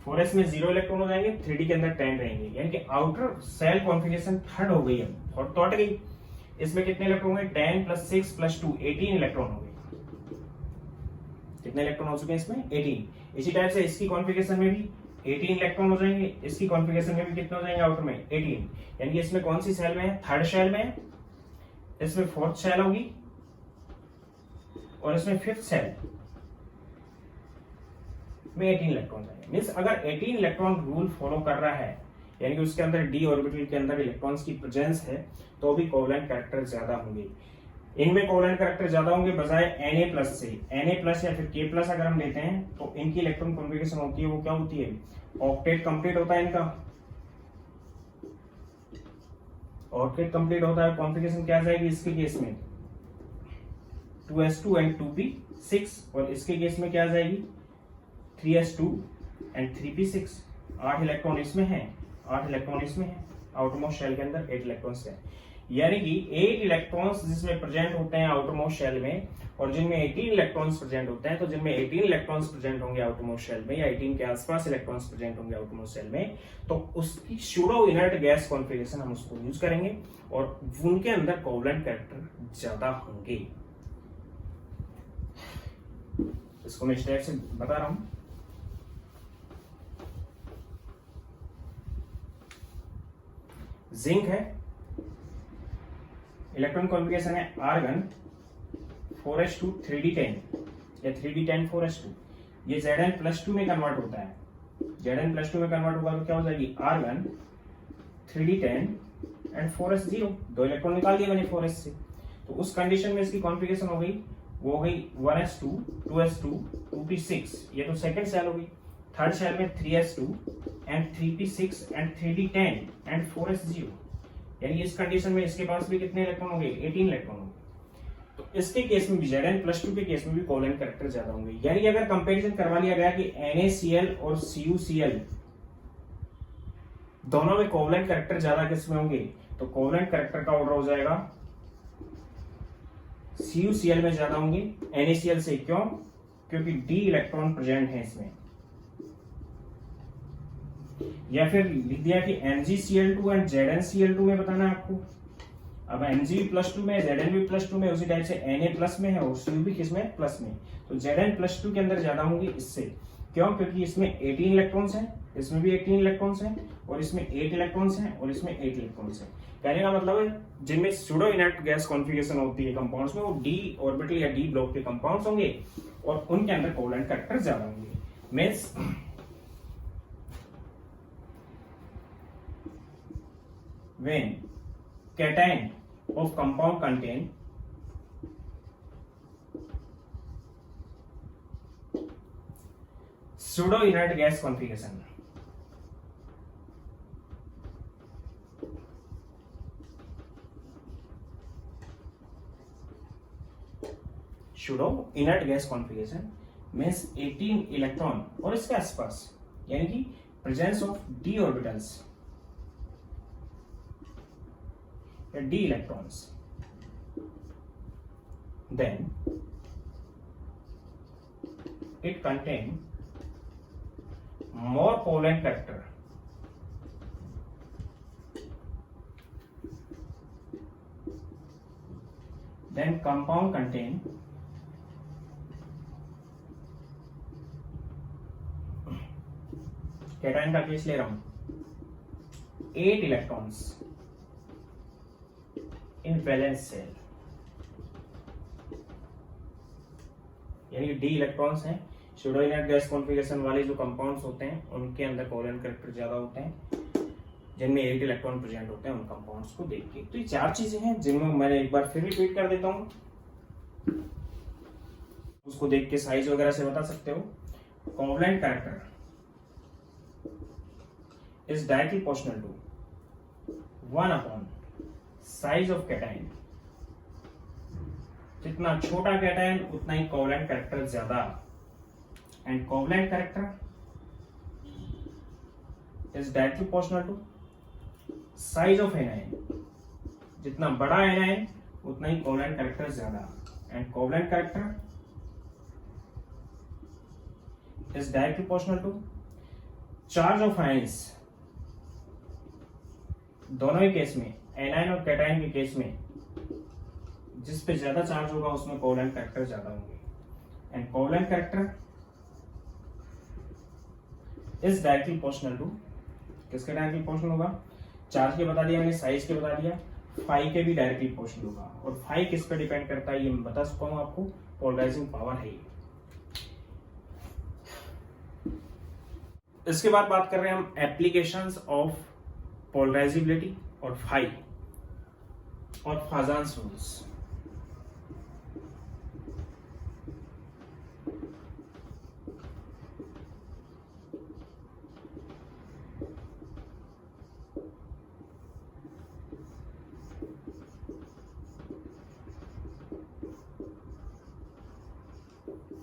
4s में 0 इलेक्ट्रॉन हो जाएंगे, 3d के अंदर 10 रहेंगे, यानी कि आउटर सेल कॉन्फ़िगरेशन थर्ड हो गई है और टूट गई। इसमें कितने इलेक्ट्रॉन होंगे? 10 प्लस 6 प्लस 2 18 इलेक्ट्रॉन हो गए। कितने इलेक्ट्रॉन हो चुके हैं इसमें? 18। इसी टाइप से इसकी कॉन्फ़िगरेशन में भी 18 इलेक्ट्रॉन हो जाएंगे, इसकी कॉन्फ़िगरेशन में भी कितने हो जाएंगे आउटर में? 18। यानी कि इसमें कौन सी सेल में है? थर्ड सेल में है, इसमें 4th सेल होगी और इसमें 5th सेल में 18 इलेक्ट्रॉन जाएंगे। मींस अगर 18 इलेक्ट्रॉन रूल फॉलो कर रहा है, यानी कि उसके अंदर डी ऑर्बिटल के अंदर इलेक्ट्रॉन्स की प्रेजेंस है, तो भी कोवलेंट कैरेक्टर ज्यादा होंगे। इनमें कोवलेंट कैरेक्टर ज्यादा होंगे बजाय Na प्लस से। Na प्लस या फिर K प्लस अगर हम लेते हैं तो इनकी इलेक्ट्रॉन कॉन्फ़िगरेशन होती है वो क्या होती है? ऑक्टेट कंप्लीट होता है इनका, ऑक्टेट कंप्लीट होता है। कॉन्फ़िगरेशन क्या जाएगी इसके केस में? 2s2 एंड 2p6, और इसके केस में क्या जाएगी? 3s2 and 3p6। 8 इलेक्ट्रॉन इसमें है, 8 इलेक्ट्रॉन इसमें है, आउटरमोस्ट शेल के अंदर 8 इलेक्ट्रॉन्स है। यानी कि 8 इलेक्ट्रॉन्स जिसमें प्रेजेंट होते हैं आउटरमोस्ट शेल में, और जिनमें 18 इलेक्ट्रॉन्स प्रेजेंट होते हैं, तो जिनमें 18 इलेक्ट्रॉन्स प्रेजेंट होंगे आउटरमोस्ट शेल में या 18 के आसपास इलेक्ट्रॉन्स प्रेजेंट होंगे आउटरमोस्ट शेल में, तो उसकी सूडो इनर्ट गैस कॉन्फ़िगरेशन हम उसको यूज करेंगे और उनके अंदर कोवलेंट कैरेक्टर ज्यादा होंगे। इसको मैं स्टेप से बता रहा हूं। जिंक है, इलेक्ट्रॉन कॉन्फ़िगरेशन है आर्गन 4s2 3d10 या 3d10 4s2। ये Zn+2 में कन्वर्ट होता है, Zn+2 में कन्वर्ट होगा तो क्या हो जाएगी? Argon 3d10 and 4s0। 2 electron निकाल दिए मैंने 4s से, तो उस कंडीशन में इसकी कॉन्फ़िगरेशन हो गई, वो हो गई 1s2 2s2 2p6। ये तो सेकंड सेल हो गई। थर्ड सेल में 3s2 and 3p6 and 3d10 and 4s0। यानी इस कंडीशन में इसके पास भी कितने इलेक्ट्रॉन होंगे? 18 इलेक्ट्रॉन होंगे। तो इसके केस में भी Zn+2 के केस में भी कोवलेंट कैरेक्टर ज्यादा होंगे। यानी अगर कंपैरिजन करवा लिया गया कि NaCl और CuCl दोनों में कोवलेंट कैरेक्टर ज्यादा किसमें होंगे, तो कोवलेंट कैरेक्टर का ऑर्डर हो जाएगा CuCl में ज्यादा होंगे NaCl से। क्यों? क्योंकि D इलेक्ट्रॉन प्रेजेंट है इसमें। या फिर लिख दिया कि MgCl2 एंड ZnCl2 में बताना है आपको। अब Mg+2 में, Zn+2 में, उसी टाइप से Na प्लस में है और Cu भी किसमें? प्लस में। तो Zn+2 के अंदर ज्यादा होंगे इससे। क्यों? क्योंकि इसमें 18 इलेक्ट्रॉन्स हैं, इसमें भी 18 इलेक्ट्रॉन्स हैं, और इसमें 8 इलेक्ट्रॉन्स हैं, और इसमें 8 इलेक्ट्रॉन्स हैं। कहने का मतलब है जिनमें सूडो इनर्ट गैस कॉन्फ़िगरेशन होती है कंपाउंड्स में, वो डी ऑर्बिटल या डी ब्लॉक के कंपाउंड्स होंगे और उनके अंदर कोवलेंट कैरेक्टर ज्यादा होंगे। Means when cation of compound contain pseudo inert gas configuration, pseudo inert gas configuration means 18 electron और इसके आसपास, यानी कि प्रेजेंस ऑफ d ऑर्बिटल्स या d electrons, then it contain more covalent character than compound contain cation का case ले रहा हूं 8 इलेक्ट्रॉन्स इन वैलेंस शेल, यानी डी इलेक्ट्रॉन्स हैं सूडो इनर्ट गैस कॉन्फ़िगरेशन वाले जो कंपाउंड्स होते हैं उनके अंदर कोवेलेंट कैरेक्टर ज्यादा होते हैं, जिनमें 8 इलेक्ट्रॉन प्रेजेंट होते हैं उन कंपाउंड्स को देख के। तो ये 4 चीजें हैं जिनमें मैंने एक बार फिर रिपीट कर देता हूं, उसको देख के साइज वगैरह से बता सकते हो। Covalent character is directly proportional to 1 upon size of cation. जितना छोटा कैटायन उतना ही कोवेलेंट कैरेक्टर ज्यादा, and covalent character is directly proportional to size of anion. जितना बड़ा एनायन उतना ही कोवेलेंट कैरेक्टर ज्यादा, and covalent character is directly proportional to charge of ions. दोनों ही केस में, एनायन और कैटायन के केस में, जिस पे ज्यादा चार्ज होगा उसमें कोवेलेंट कैरेक्टर ज्यादा होंगे, and covalent character is directly proportional to, किसके डायरेक्टली प्रोपोर्शनल होगा? चार्ज के बता दिया मैंने, साइज के बता दिया, फाई के भी डायरेक्टली प्रोपोर्शनल होगा। और फाई किस पे डिपेंड करता है ये मैं बता चुका हूं आपको, पोलराइजिंग पावर है ये। इसके बाद बात कर रहे हैं हम एप्लीकेशंस ऑफ पोलराइजिबिलिटी और फाई और फाजान्स रूल्स।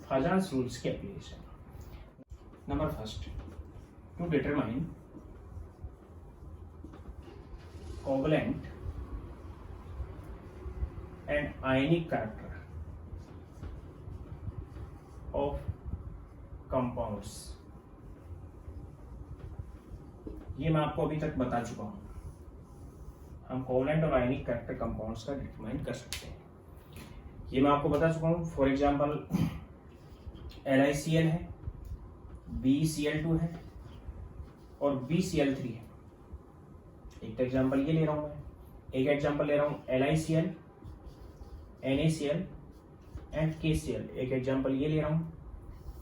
फाजान्स रूल्स की application. Number first, to determine covalent and ionic character of compounds. ये मैं आपको अभी तक बता चुका हूं, हम कोवेलेंट और आयनिक कैरेक्टर कंपाउंड्स का डिटरमाइन कर सकते हैं। ये मैं आपको बता चुका हूं। फॉर एग्जांपल LiCl है, BeCl2 है और BCl3 है। एक एग्जांपल ये ले रहा हूं मैं, एक एग्जांपल ले रहा हूं LiCl, NaCl एंड KCl। एक एग्जांपल ये ले रहा हूं,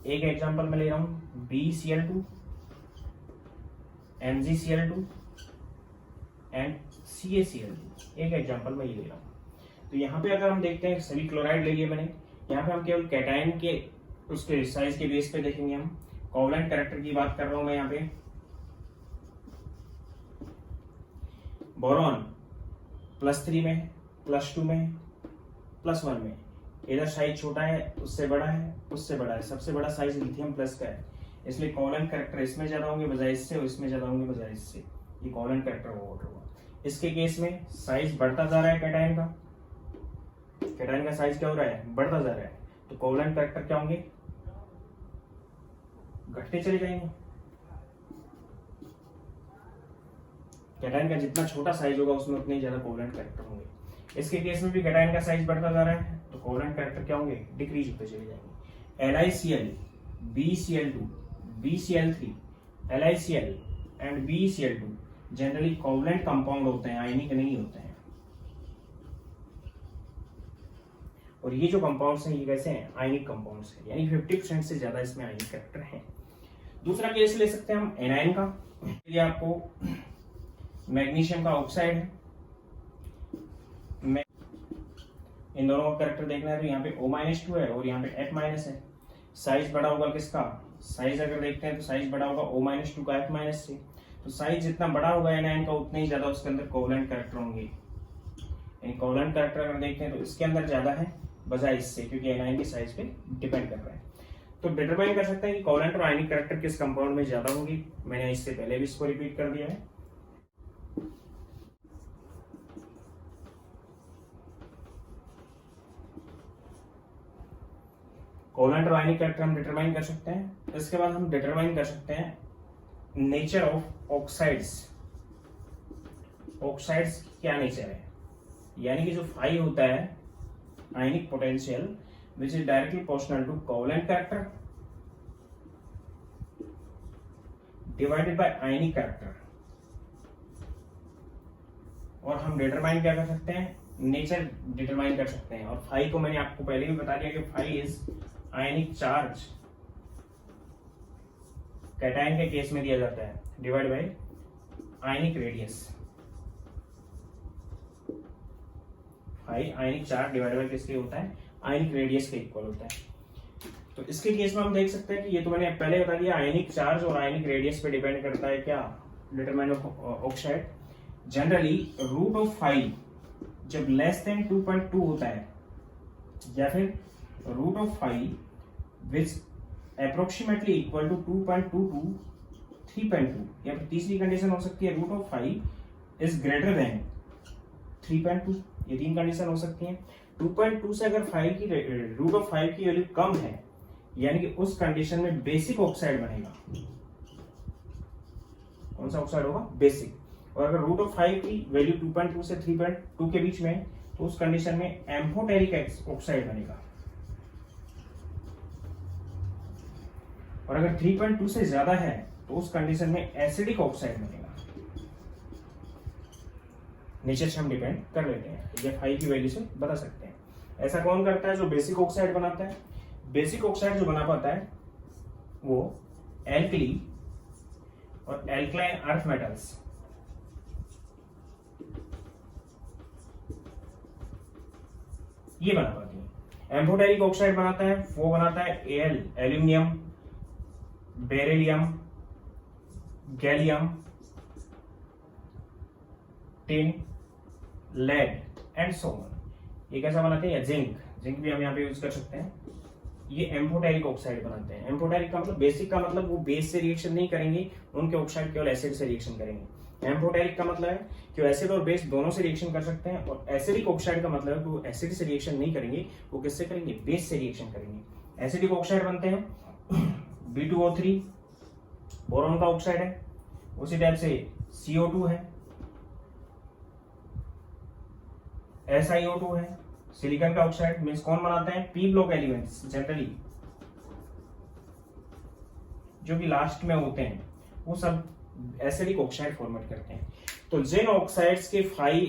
एक एग्जांपल मैं ले रहा हूं BeCl2, MgCl2 एंड CaCl2। एक एग्जांपल मैं ये ले रहा हूं। तो यहाँ पे अगर हम देखते हैं सभी क्लोराइड ले लिए मैंने, यहाँ पे हम केवल कैटायन के उसके साइज के बेस पे देखेंगे। हम कोवेलेंट कैरेक्टर की बात कर रहा हूं मैं यहाँ पे। बोरॉन +3 में, +2 में, +1 में, इधर साइज छोटा है, उससे बड़ा है, उससे बड़ा है, सबसे बड़ा साइज लिथियम प्लस का है, इसलिए कोवेलेंट कैरेक्टर इसमें ज्यादा होंगे बजाय इससे, और इसमें ज्यादा होंगे बजाय इससे। ये कोवेलेंट कैरेक्टर होगा। इसके केस में साइज बढ़ता जा रहा है कैटायन का, कैटायन का साइज क्या हो रहा है? बढ़ता जा रहा है। तो कोवेलेंट कैरेक्टर क्या होंगे? घटते चले जाएंगे। कैटायन का जितना छोटा साइज होगा उसमें उतने ज्यादा कोवेलेंट कैरेक्टर होंगे। इसके केस में भी कैटायन का साइज बढ़ता जा रहा है तो कोवेलेंट कैरेक्टर क्या होंगे? डिक्रीज होते चले जाएंगे। LiCl, BeCl2, BCl3, LiCl and BeCl2 generally covalent compound होते हैं, आयनिक नहीं होते हैं। और ये जो कंपाउंड्स हैं ये कैसे हैं? आयनिक कंपाउंड्स हैं, यानी 50% से ज्यादा इसमें आयनिक कैरेक्टर हैं। दूसरा केस ले सकते हैं हम एनायन का। ये आपको मैग्नीशियम का ऑक्साइड है, इन दोनों का कैरेक्टर देखना है तो यहाँ पे O-2 है और यहाँ पे F- है। साइज बड़ा होगा किसका? साइज अगर देखते हैं तो साइज बड़ा होगा O-2 का F- से। तो साइज जितना बड़ा होगा एनायन का उतना ही ज्यादा उसके अंदर कोवेलेंट कैरेक्टर होंगे। कोवेलेंट कैरेक्टर अगर देखते हैं तो इसके अंदर ज्यादा है, बजाय इससे, क्योंकि एनायन की साइज पे डिपेंड कर रहा है। तो डिटरमाइन कर सकते हैं कि कोवेलेंट और आयनिक कैरेक्टर किस कंपाउंड में ज्यादा होंगी। मैंने इससे पहले भी इसको रिपीट कर दिया है। कोवेलेंट और आयनिक कैरेक्टर हम डिटरमाइन कर सकते हैं। इसके बाद हम डिटरमाइन कर सकते हैं नेचर ऑफ ऑक्साइड्स। ऑक्साइड्स क्या नेचर है, यानी कि जो फाई होता है ionic potential which is directly proportional to covalent character divided by ionic character. और हम डिटरमाइन क्या कर सकते हैं, नेचर डिटरमाइन कर सकते हैं। और फाई को मैंने आपको पहले भी बता दिया कि phi is ionic charge, cation के केस में दिया जाता है, divide by ionic radius. Phi ionic charge divide by किसके होता है, आयनिक रेडियस के इक्वल होता है। तो इसके केस में हम देख सकते हैं कि ये तो मैंने पहले बता दिया, आयनिक चार्ज और आयनिक रेडियस पे डिपेंड करता है क्या, determine of oxide. Generally root of phi जब लेस देन 2.2 होता है, या फिर root of phi which approximately equal to 2.2 to 3.2, या फिर तीसरी कंडीशन हो सकती है root of phi is greater than 3.2। ये तीन कंडीशन हो सकती हैं। 2.2 से अगर फाइव की रूट ऑफ फाइव की वैल्यू कम है, यानी कि उस कंडीशन में बेसिक ऑक्साइड बनेगा। कौन सा ऑक्साइड होगा, बेसिक। और अगर रूट ऑफ फाइव की वैल्यू 2.2 से 3.2 के बीच में, तो उस कंडीशन में एम्फोटेरिक ऑक्साइड बनेगा। और अगर 3.2 से ज्यादा है, तो उस कंडीशन में एसिडिक ऑक्साइड बनेगा। नेचर से हम डिपेंड कर लेते हैं, ये फाइव की वैल्यू से बता सकते हैं। ऐसा कौन करता है, जो बेसिक ऑक्साइड बनाता है। बेसिक ऑक्साइड जो बना पाता है वो एल्कली और एल्कलाइन अर्थ मेटल्स, ये बना पाती है। एम्फोटेरिक ऑक्साइड बनाता है, वो बनाता है L, aluminium, beryllium, gallium, tin, lead and so on. ये कैसा बनाते हैं, या जिंक भी हम यहाँ पे यूज कर सकते हैं। ये एम्फोटेरिक ऑक्साइड बनाते हैं। एम्फोटेरिक का मतलब, बेसिक का मतलब वो बेस से रिएक्शन नहीं करेंगे, उनके ऑक्साइड केवल एसिड से रिएक्शन करेंगे। एम्फोटेरिक का मतलब है कि वो एसिड और बेस दोनों से रिएक्शन कर सकते हैं। और एसिडिक ऑक्साइड का मतलब है कि वो एसिड से रिएक्शन नहीं करेंगे, वो किससे करेंगे, बेस से रिएक्शन करेंगे। एसिडिक ऑक्साइड बनते हैं B2O3, बोरोन का ऑक्साइड है। उसी टाइप से CO2 है, SiO2 है। सिलिकॉन का ऑक्साइड मींस कौन बनाते हैं, पी ब्लॉक एलिमेंट्स जनरली जो कि लास्ट में होते हैं, वो सब एसिडिक ऑक्साइड फॉर्मेट करते हैं। तो जिन ऑक्साइड्स के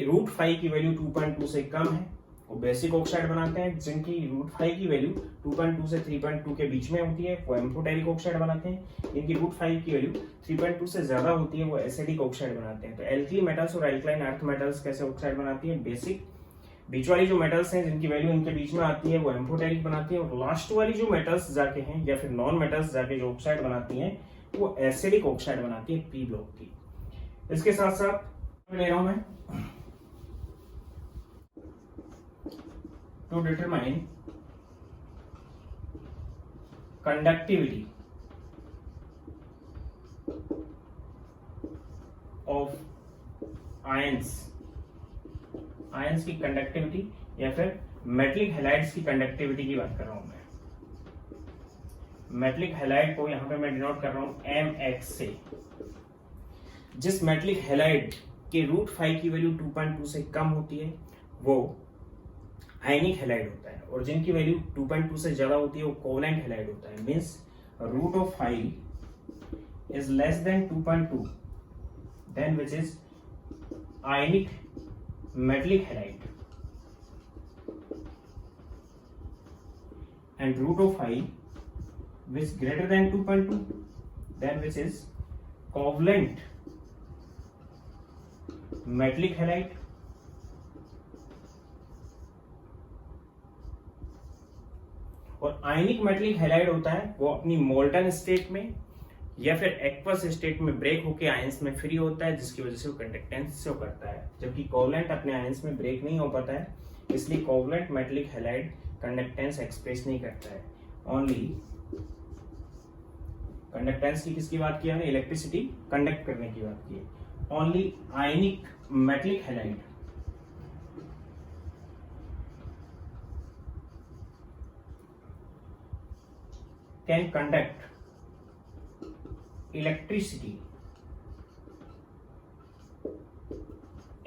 रूट फाई की वैल्यू 2.2 से कम है, वो बेसिक ऑक्साइड बनाते हैं। जिनकी रूट फाई की वैल्यू 2.2 से 3.2 के बीच में होती है, वो एम्फोटेरिक ऑक्साइड बनाते हैं। इनकी रूट फाई की वैल्यू 3.2 से ज्यादा होती है, वो एसिडिक ऑक्साइड बनाते हैं। तो एल्कली मेटल्स और एल्कलाइन अर्थ मेटल्स कैसे ऑक्साइड बनाती है, बेसिक। बीच वाली जो मेटल्स हैं जिनकी वैल्यू इनके बीच में आती है, वो एम्फोटेरिक बनाती है। और लास्ट वाली जो मेटल्स जाके हैं, या फिर नॉन मेटल्स जाके जो ऑक्साइड बनाती हैं, वो एसिडिक ऑक्साइड बनाती है, पी ब्लॉक की। इसके साथ साथ ले रहा हूं मैं to determine conductivity of ions की कंडक्टिविटी, या फिर मेटलिक हैलाइड्स की कंडक्टिविटी की बात कर रहा हूं मैं। मेटलिक हैलाइड को यहां पे मैं डिनोट कर रहा हूं MX से। जिस मेटलिक हैलाइड के रूट फाई की वैल्यू 2.2 से कम होती है, वो आयनिक हैलाइड होता है। और जिनकी वैल्यू 2.2 से ज्यादा होती है, वो कोवेलेंट हैलाइड होता है। Means root of phi is less than 2.2, then which is ionic metallic halide, and root of phi which greater than 2.2, then which is covalent metallic halide। और आयनिक मेटलिक हैलाइड होता है, वो अपनी मोल्टन स्टेट में या फिर एक्वस स्टेट में break होकर आयंस में फ्री होता है, जिसकी वजह से वो कंडक्टेंस शो करता है। जबकि कोवेलेंट अपने आयंस में ब्रेक नहीं हो पाता है, इसलिए covalent metallic halide conductance express नहीं करता है। ओनली कंडक्टेंस की किसकी बात की हमने, इलेक्ट्रिसिटी कंडक्ट करने की बात की है। Only ionic metallic halide can conduct electricity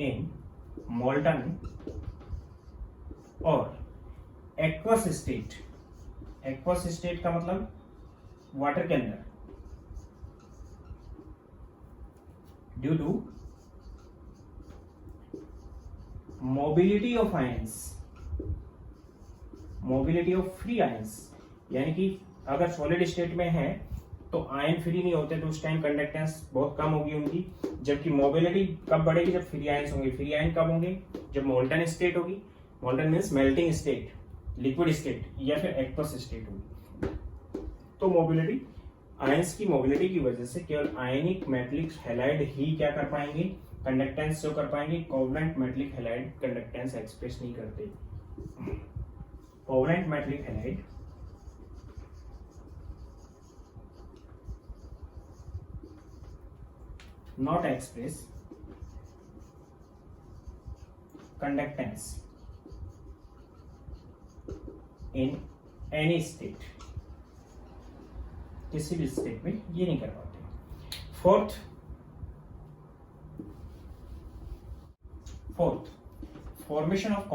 in molten और एक्वस स्टेट। एक्वस स्टेट का मतलब वाटर के अंदर, due to mobility of ions, mobility of free ions, यानी कि अगर सॉलिड स्टेट में है तो आयन फ्री नहीं होते, तो उस टाइम कंडक्टेंस बहुत कम होगी उनकी। जबकि मोबिलिटी कब बढ़ेगी, जब फ्री आयंस होंगे। फ्री आयन कब होंगे, जब मोल्टन स्टेट होगी। Molten means melting state, liquid state या फिर एक्वस स्टेट होगी। तो मोबिलिटी, आयंस की मोबिलिटी की वजह से केवल आयनिक मेटलिक हैलाइड ही क्या कर पाएंगे, कंडक्टेंस शो कर पाएंगे। Covalent metallic halide conductance express नहीं करते। Covalent metallic halide not express conductance in any state, किसी भी स्टेट में ये नहीं कर पाते। Fourth formation of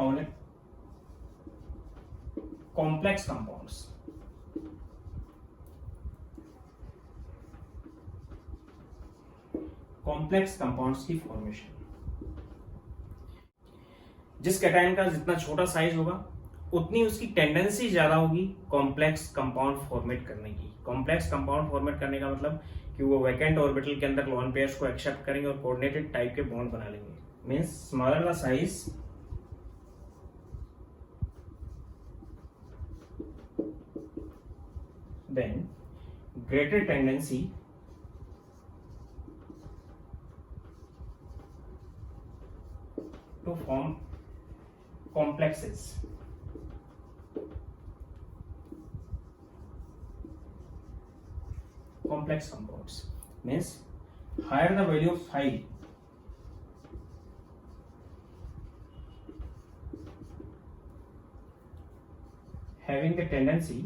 complex compounds. Complex compounds की फॉर्मेशन, जिस कैटायन का जितना छोटा साइज होगा उतनी उसकी टेंडेंसी ज्यादा होगी कॉम्प्लेक्स कंपाउंड फॉर्मेट करने की। कॉम्प्लेक्स कंपाउंड फॉर्मेट करने का मतलब कि वो वैकेंट ऑर्बिटल के अंदर लोन पेयर्स को एक्सेप्ट करेंगे और कोऑर्डिनेटेड टाइप के बॉन्ड बना लेंगे। Means smaller the size then greater tendency to form complexes. Complex compounds means higher the value of phi, having the tendency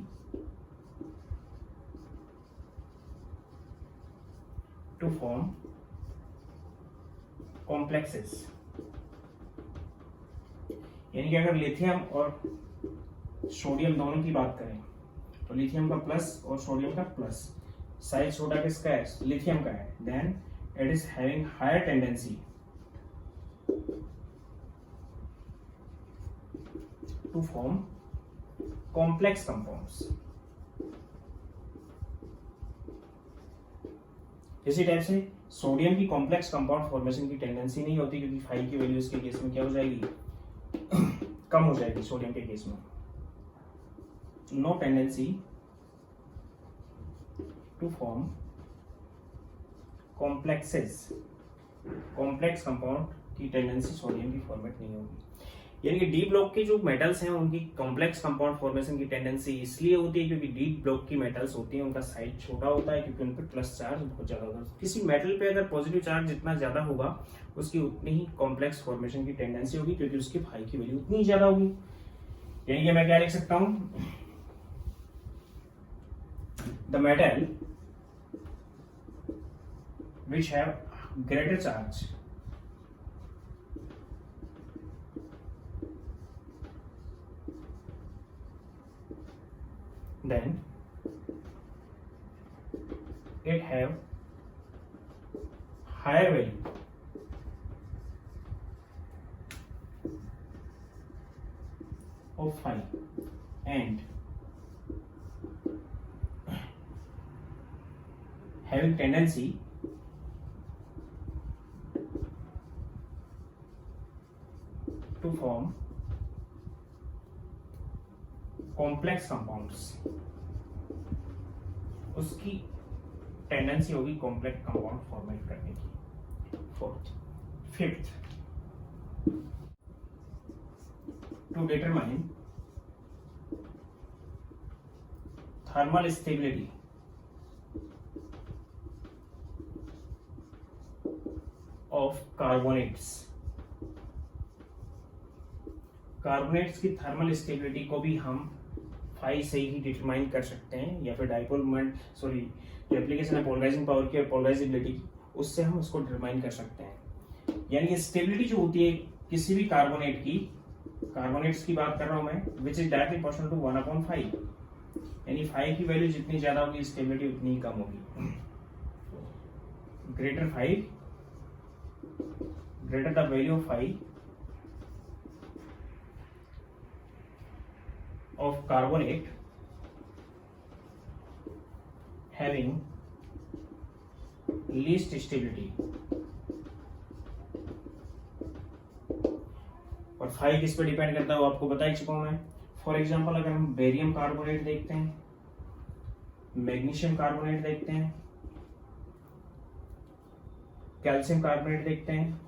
to form complexes। यानी कि अगर लिथियम और सोडियम दोनों की बात करें तो लिथियम का प्लस और सोडियम का प्लस, साइज छोटा किसका है, लिथियम का है, then it is having higher tendency to form complex compounds. इसी टाइप से सोडियम की कॉम्प्लेक्स कंपाउंड फॉर्मेशन की टेंडेंसी नहीं होती, क्योंकि फाइव की वैल्यू इसके केस में क्या हो जाएगी, कम हो जाएगी। सोडियम के केस में no tendency to form complexes, complex compound की टेंडेंसी सोडियम की फॉर्मेट नहीं होगी। यानी कि डी ब्लॉक के जो मेटल्स हैं उनकी कॉम्प्लेक्स कंपाउंड फॉर्मेशन की टेंडेंसी इसलिए होती है क्योंकि डी ब्लॉक की मेटल्स होती हैं उनका साइज छोटा होता है, क्योंकि उन पर प्लस चार्ज बहुत ज्यादा होता है। किसी मेटल पे अगर पॉजिटिव चार्ज जितना ज्यादा होगा उसकी उतनी ही कॉम्प्लेक्स फॉर्मेशन की टेंडेंसी होगी, क्योंकि उसकी फाई की वैल्यू उतनी ही ज्यादा होगी। यानी कि मैं क्या लिख सकता हूं, the metal which have greater charge then it have higher value of phi and having tendency to form complex compounds, उसकी टेंडेंसी होगी कॉम्प्लेक्स कंपाउंड फॉर्मेट करने की। Fourth, fifth, to determine thermal stability of carbonates. Carbonates की thermal stability को भी हम phi से ही determine कर सकते हैं, या फिर डाइपोल मोमेंट सॉरी जो एप्लीकेशन है पोलराइजिंग पावर की और पोलराइजेबिलिटी, उससे हम उसको डिटरमाइन कर सकते हैं। यानी कि स्टेबिलिटी जो होती है किसी भी कार्बोनेट की, कार्बोनेट्स की बात कर रहा हूं मैं, which is directly proportional to 1/5, यानी फाई की वैल्यू जितनी ज्यादा होगी स्टेबिलिटी उतनी ही कम होगी। Greater phi, greater the value of phi of carbonate having least stability, और phi किस पे डिपेंड करता है वो आपको बता ही चुका हूं मैं। फॉर एग्जांपल अगर हम बेरियम कार्बोनेट देखते हैं, मैग्नीशियम कार्बोनेट देखते हैं, कैल्शियम कार्बोनेट देखते हैं,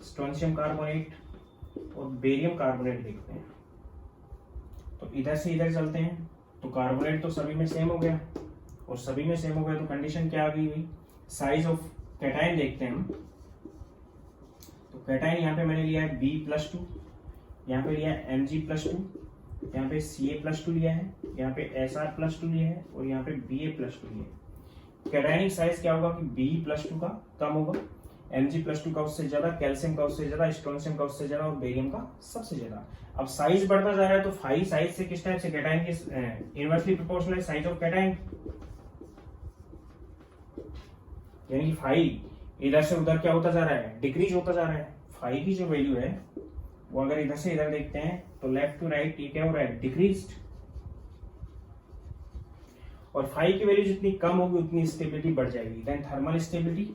स्ट्रोंशियम कार्बोनेट और बेरियम कार्बोनेट देखते हैं, तो इधर से इधर चलते हैं तो कार्बोनेट तो सभी में सेम हो गया, और सभी में सेम हो गया तो कंडीशन क्या आ गई भाई, साइज ऑफ कैटायन देखते हैं हम। तो कैटायन यहाँ पे मैंने लिया है B+2, यहाँ पे लिया है Mg+2, यहाँ पे Ca+2 लिया है, यहाँ पे Sr+2 लिया है, और यहाँ पे Ba+2 लिया है। कैटायनिक साइज क्या होगा कि B+2 का कम होगा, Mg+2 का उससे ज्यादा, कैल्शियम का उससे ज्यादा, स्ट्रोंशियम का उससे ज्यादा और बेरियम का सबसे ज्यादा। अब साइज बढ़ता जा रहा है तो फाई साइज से किस टाइप से कैटायन के इनवर्सली प्रोपोर्शनल है साइज ऑफ कैटायन, यानी कि फाई इधर से उधर क्या होता जा रहा है, डिक्रीज होता जा रहा है। फाई की जो वैल्यू है वो अगर इधर से इधर देखते हैं तो लेफ्ट टू राइट ये क्या हो रहा है, डिक्रीज्ड। और फाई की वैल्यू जितनी कम होगी उतनी स्टेबिलिटी बढ़ जाएगी। Then thermal stability,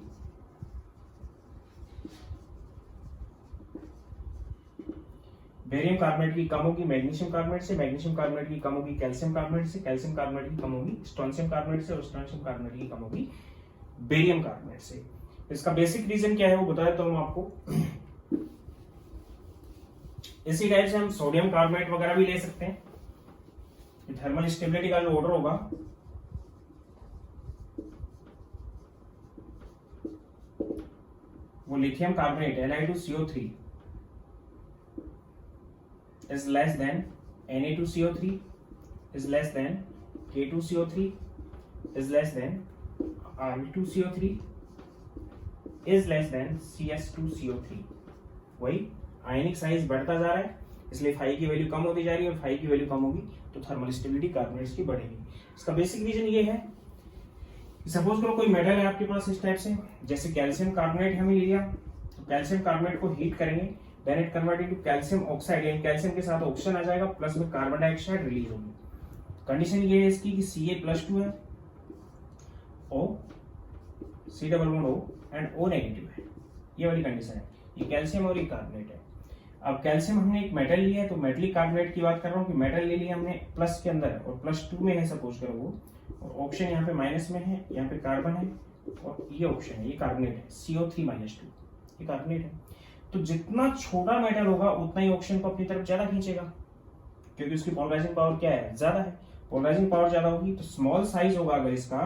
barium carbonate की कम होगी मैग्नीशियम कार्बोनेट से, मैग्नीशियम कार्बोनेट की कम होगी कैल्शियम कार्बोनेट से, कैल्शियम कार्बोनेट की कम होगी स्ट्रोंशियम कार्बोनेट से, और स्ट्रोंशियम कार्बोनेट की कम होगी बेरियम कार्बोनेट से। इसका बेसिक रीजन क्या है वो बताया तो हम आपको। इसी टाइप से हम सोडियम कार्बोनेट वगैरह भी ले सकते हैं। थर्मल स्टेबिलिटी का जो ऑर्डर होगा वो lithium carbonate Li2CO3 is less than Na2CO3 is less than K2CO3 is less than Re2CO3 is less than CS2CO3। वही आयनिक साइज बढ़ता जा रहा है इसलिए फाई की वैल्यू कम होती जा रही है, और फाई की वैल्यू कम होगी तो थर्मल स्टेबिलिटी कार्बोनेट्स की बढ़ेगी। इसका बेसिक रीजन ये है कि सपोज करो कोई मेटल है आपके पास इस टाइप से, जैसे कैल्शियम कार्बोनेट हमें लिया, तो कैल्शियम कार्बोनेट को हीट करेंगे, then it convert into calcium oxide, यानी कैल्शियम के साथ ऑक्सीजन आ जाएगा, प्लस में कार्बन डाइऑक्साइड रिलीज होगी। कंडीशन ये है इसकी कि Ca+2 है, O C+O and O negative है, ये वाली कंडीशन है। ये कैल्शियम और ये कार्बोनेट है। अब कैल्शियम हमने एक मेटल लिया है तो मेटलिक कार्बोनेट की बात कर रहा हूँ कि मेटल ले लिया हमने प्लस के अंदर और +2 में है सपोज करो वो, और ऑप्शन यहाँ पे माइनस में है, यहाँ पे कार्बन है और ये ऑप्शन है, ये कार्बोनेट है CO3-2, ये कार्बोनेट है। तो जितना छोटा मेटल होगा उतना ही ऑक्सीजन को अपनी तरफ ज्यादा खींचेगा, क्योंकि उसकी पोलराइजिंग पावर क्या है, ज्यादा है। पोलराइजिंग पावर ज्यादा होगी तो स्मॉल साइज होगा अगर इसका,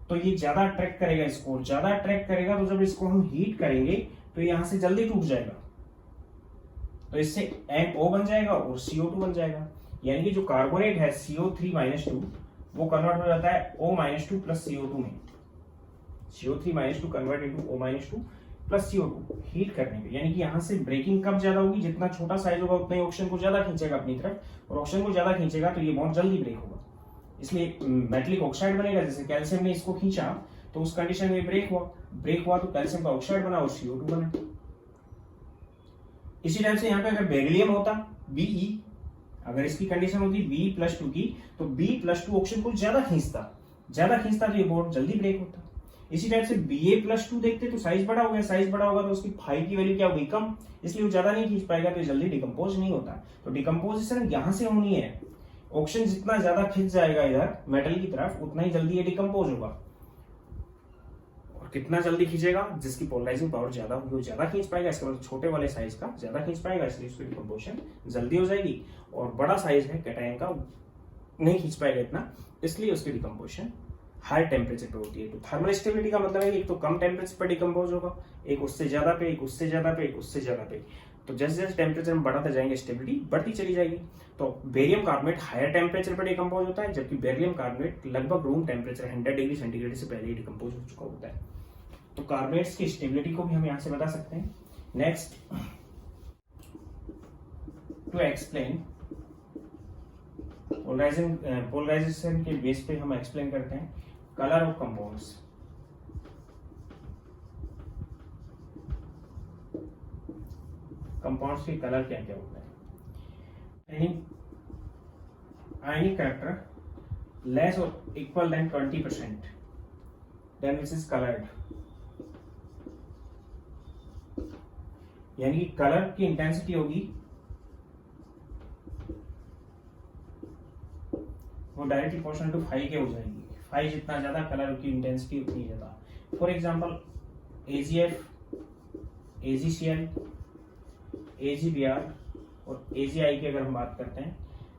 तो ये ज्यादा अट्रैक्ट करेगा इसको, और ज्यादा अट्रैक्ट करेगा तो जब इसको हम हीट करेंगे तो यहां से जल्दी टूट जाएगा, तो इससे NO बन जाएगा और CO2 बन जाएगा। यानी कि जो कार्बोनेट है CO3-2 वो कन्वर्ट हो जाता है O-2 प्लस CO2 में, CO3-2 convert into O-2 plus CO2 heat करने पे। यानी कि यहाँ से ब्रेकिंग कब ज्यादा होगी, जितना छोटा साइज होगा उतना ही ऑक्सीजन को ज्यादा खींचेगा अपनी तरफ, और ऑक्सीजन को ज्यादा खींचेगा तो ये बहुत जल्दी ब्रेक होगा, इसलिए मेटलिक ऑक्साइड बनेगा। जैसे कैल्शियम ने इसको खींचा तो उस कंडीशन में ब्रेक हुआ तो कैल्शियम का ऑक्साइड बना और CO2 बना। इसी टाइप से यहाँ पे अगर बेरिलियम होता Be, अगर इसकी कंडीशन होती B+2 की, तो B+2 ऑक्सीजन को ज्यादा खींचता तो ये बहुत जल्दी ब्रेक होता। इसी टाइप से Ba+2 देखते तो साइज बड़ा हो गया, साइज बड़ा होगा तो उसकी फाई की वैल्यू क्या होगी, कम, इसलिए वो ज्यादा नहीं खींच पाएगा तो जल्दी डिकम्पोज नहीं होता। तो डिकम्पोजिशन यहां से होनी है, ऑक्सीजन जितना ज्यादा खींच जाएगा इधर मेटल की तरफ उतना ही जल्दी ये डिकम्पोज होगा। और कितना जल्दी खींचेगा, जिसकी पोलराइजिंग पावर ज्यादा होगी वो ज्यादा खींच पाएगा, इसका मतलब छोटे वाले साइज का ज्यादा खींच पाएगा, इसलिए उसकी डिकम्पोजिशन जल्दी हो जाएगी। और बड़ा साइज है कैटायन का नहीं खींच पाएगा इतना, इसलिए उसकी डिकम्पोजिशन हाई टेम्परेचर पे होती है। तो थर्मल स्टेबिलिटी का मतलब है कि एक तो कम टेम्परेचर पर डिकम्पोज होगा, एक उससे ज्यादा पे, एक उससे ज्यादा पे, एक उससे ज्यादा पे। तो जैसे जैसे टेम्परेचर में बढ़ाते जाएंगे स्टेबिलिटी बढ़ती चली जाएगी। तो बेरियम कार्बोनेट हायर टेम्परेचर पर डिकम्पोज होता है, जबकि बेरिलियम कार्बोनेट लगभग रूम टेम्परेचर 100 डिग्री सेंटीग्रेड से पहले ही डिकम्पोज हो चुका होता है। तो कार्बोनेट्स की स्टेबिलिटी को भी हम यहाँ से बता सकते हैं। नेक्स्ट, टू एक्सप्लेन पोलराइजेशन के बेस पे हम एक्सप्लेन करते हैं कलर ऑफ कंपाउंड्स। कंपाउंड्स के कलर क्या क्या होता है? आयनिक कैरेक्टर लेस और equal than 20%, then which is coloured. यानी कि कलर की इंटेंसिटी होगी वो डायरेक्टली प्रोपोर्शनल टू फाई के हो जाएगी। फाई जितना ज्यादा कलर की इंटेंसिटी उतनी ज्यादा। For example AgF, AgCl, AgBr और AgI की अगर हम बात करते हैं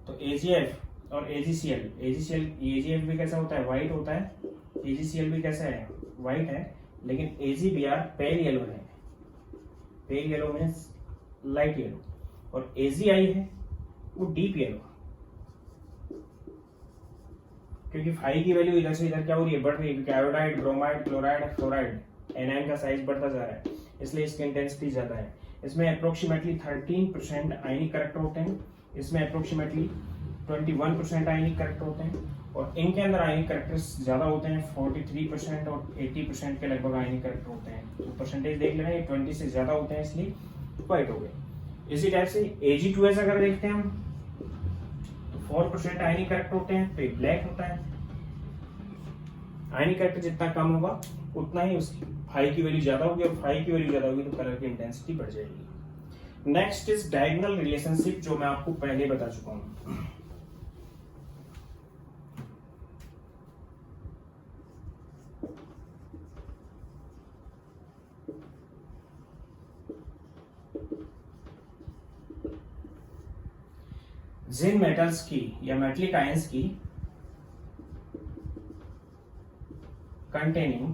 तो AgF और AgCl, AgF भी कैसा होता है? व्हाइट होता है। AgCl भी कैसा है? व्हाइट है। लेकिन AgBr पेल येलो है। Pale yellow means light yellow. और AgI है वो डीप येलो, क्योंकि फाई की वैल्यू इधर से इधर क्या हो रही है? बढ़ रही है, क्योंकि iodide, bromide, chloride, fluoride, anion का साइज बढ़ता जा रहा है, इसलिए इसकी इंटेंसिटी ज्यादा है। इसमें अप्रोक्सीमेटली 13% आयनिक कैरेक्टर होते हैं, इसमें अप्रोक्सीमेटली 21% आयनिक कैरेक्टर होते हैं, और इनके अंदर आयनिक कैरेक्टर्स ज्यादा होते हैं। 43% और 80% के लगभग आयनिक कैरेक्टर होते हैं। तो परसेंटेज देख लेना, ये 20 से ज्यादा होते हैं, इसलिए व्हाइट हो गए। इसी टाइप से Ag2S अगर देखते हैं हम, 4% आयनिक कैरेक्टर होते हैं, तो ये ब्लैक होता है। आयनिक कैरेक्टर जितना कम होगा उतना ही उसकी फाई की वैल्यू ज्यादा होगी, और फाई की वैल्यू ज्यादा होगी तो कलर की इंटेंसिटी बढ़ जाएगी। नेक्स्ट इज डायगोनल रिलेशनशिप, जो मैं आपको पहले बता चुका हूं। जिन मेटल्स की या मेटलिक आयंस की containing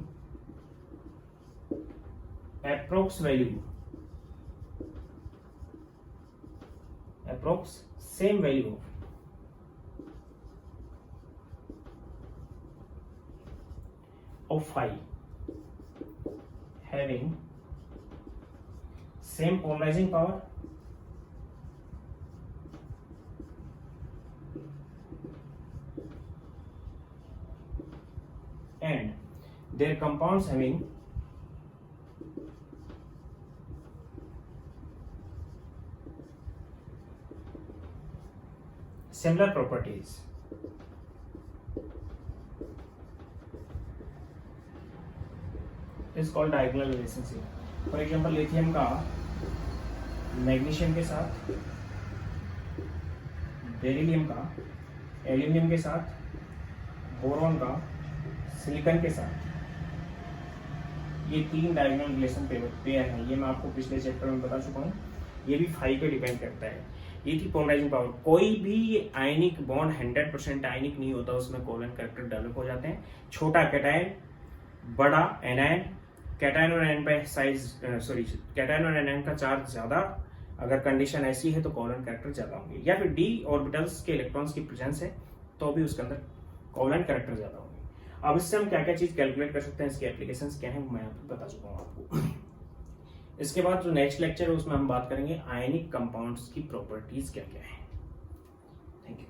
approx same value of phi having same polarizing power and their compounds having similar properties is called diagonal relationship. For example, lithium का मैग्नीशियम के साथ, बेरिलियम का एल्यूमिनियम के साथ, बोरॉन का सिलिकॉन के साथ, ये 3 डायगोनल रिलेशन पेयर हैं। ये मैं आपको पिछले चैप्टर में बता चुका हूँ। ये भी फाई पे डिपेंड करता है। ये थी पोलराइजिंग पावर। कोई भी आयनिक बॉन्ड 100% आयनिक नहीं होता, उसमें कोवेलेंट कैरेक्टर डेवलप हो जाते हैं। छोटा कैटायन, बड़ा एनायन, कैटायन और एनायन पे कैटायन और एनायन का चार्ज ज्यादा, अगर कंडीशन ऐसी है तो कोवेलेंट कैरेक्टर ज्यादा होंगे। या फिर डी ऑर्बिटल्स के इलेक्ट्रॉन्स की प्रेजेंस है तो भी उसके अंदर कोवेलेंट कैरेक्टर ज्यादा होंगे। अब इससे हम क्या क्या चीज कैलकुलेट कर सकते हैं, इसके एप्लीकेशंस क्या हैं, मैं बता चुका हूँ आपको। इसके बाद जो नेक्स्ट लेक्चर है उसमें हम बात करेंगे आयनिक कंपाउंड्स की प्रॉपर्टीज क्या क्या है। Thank you.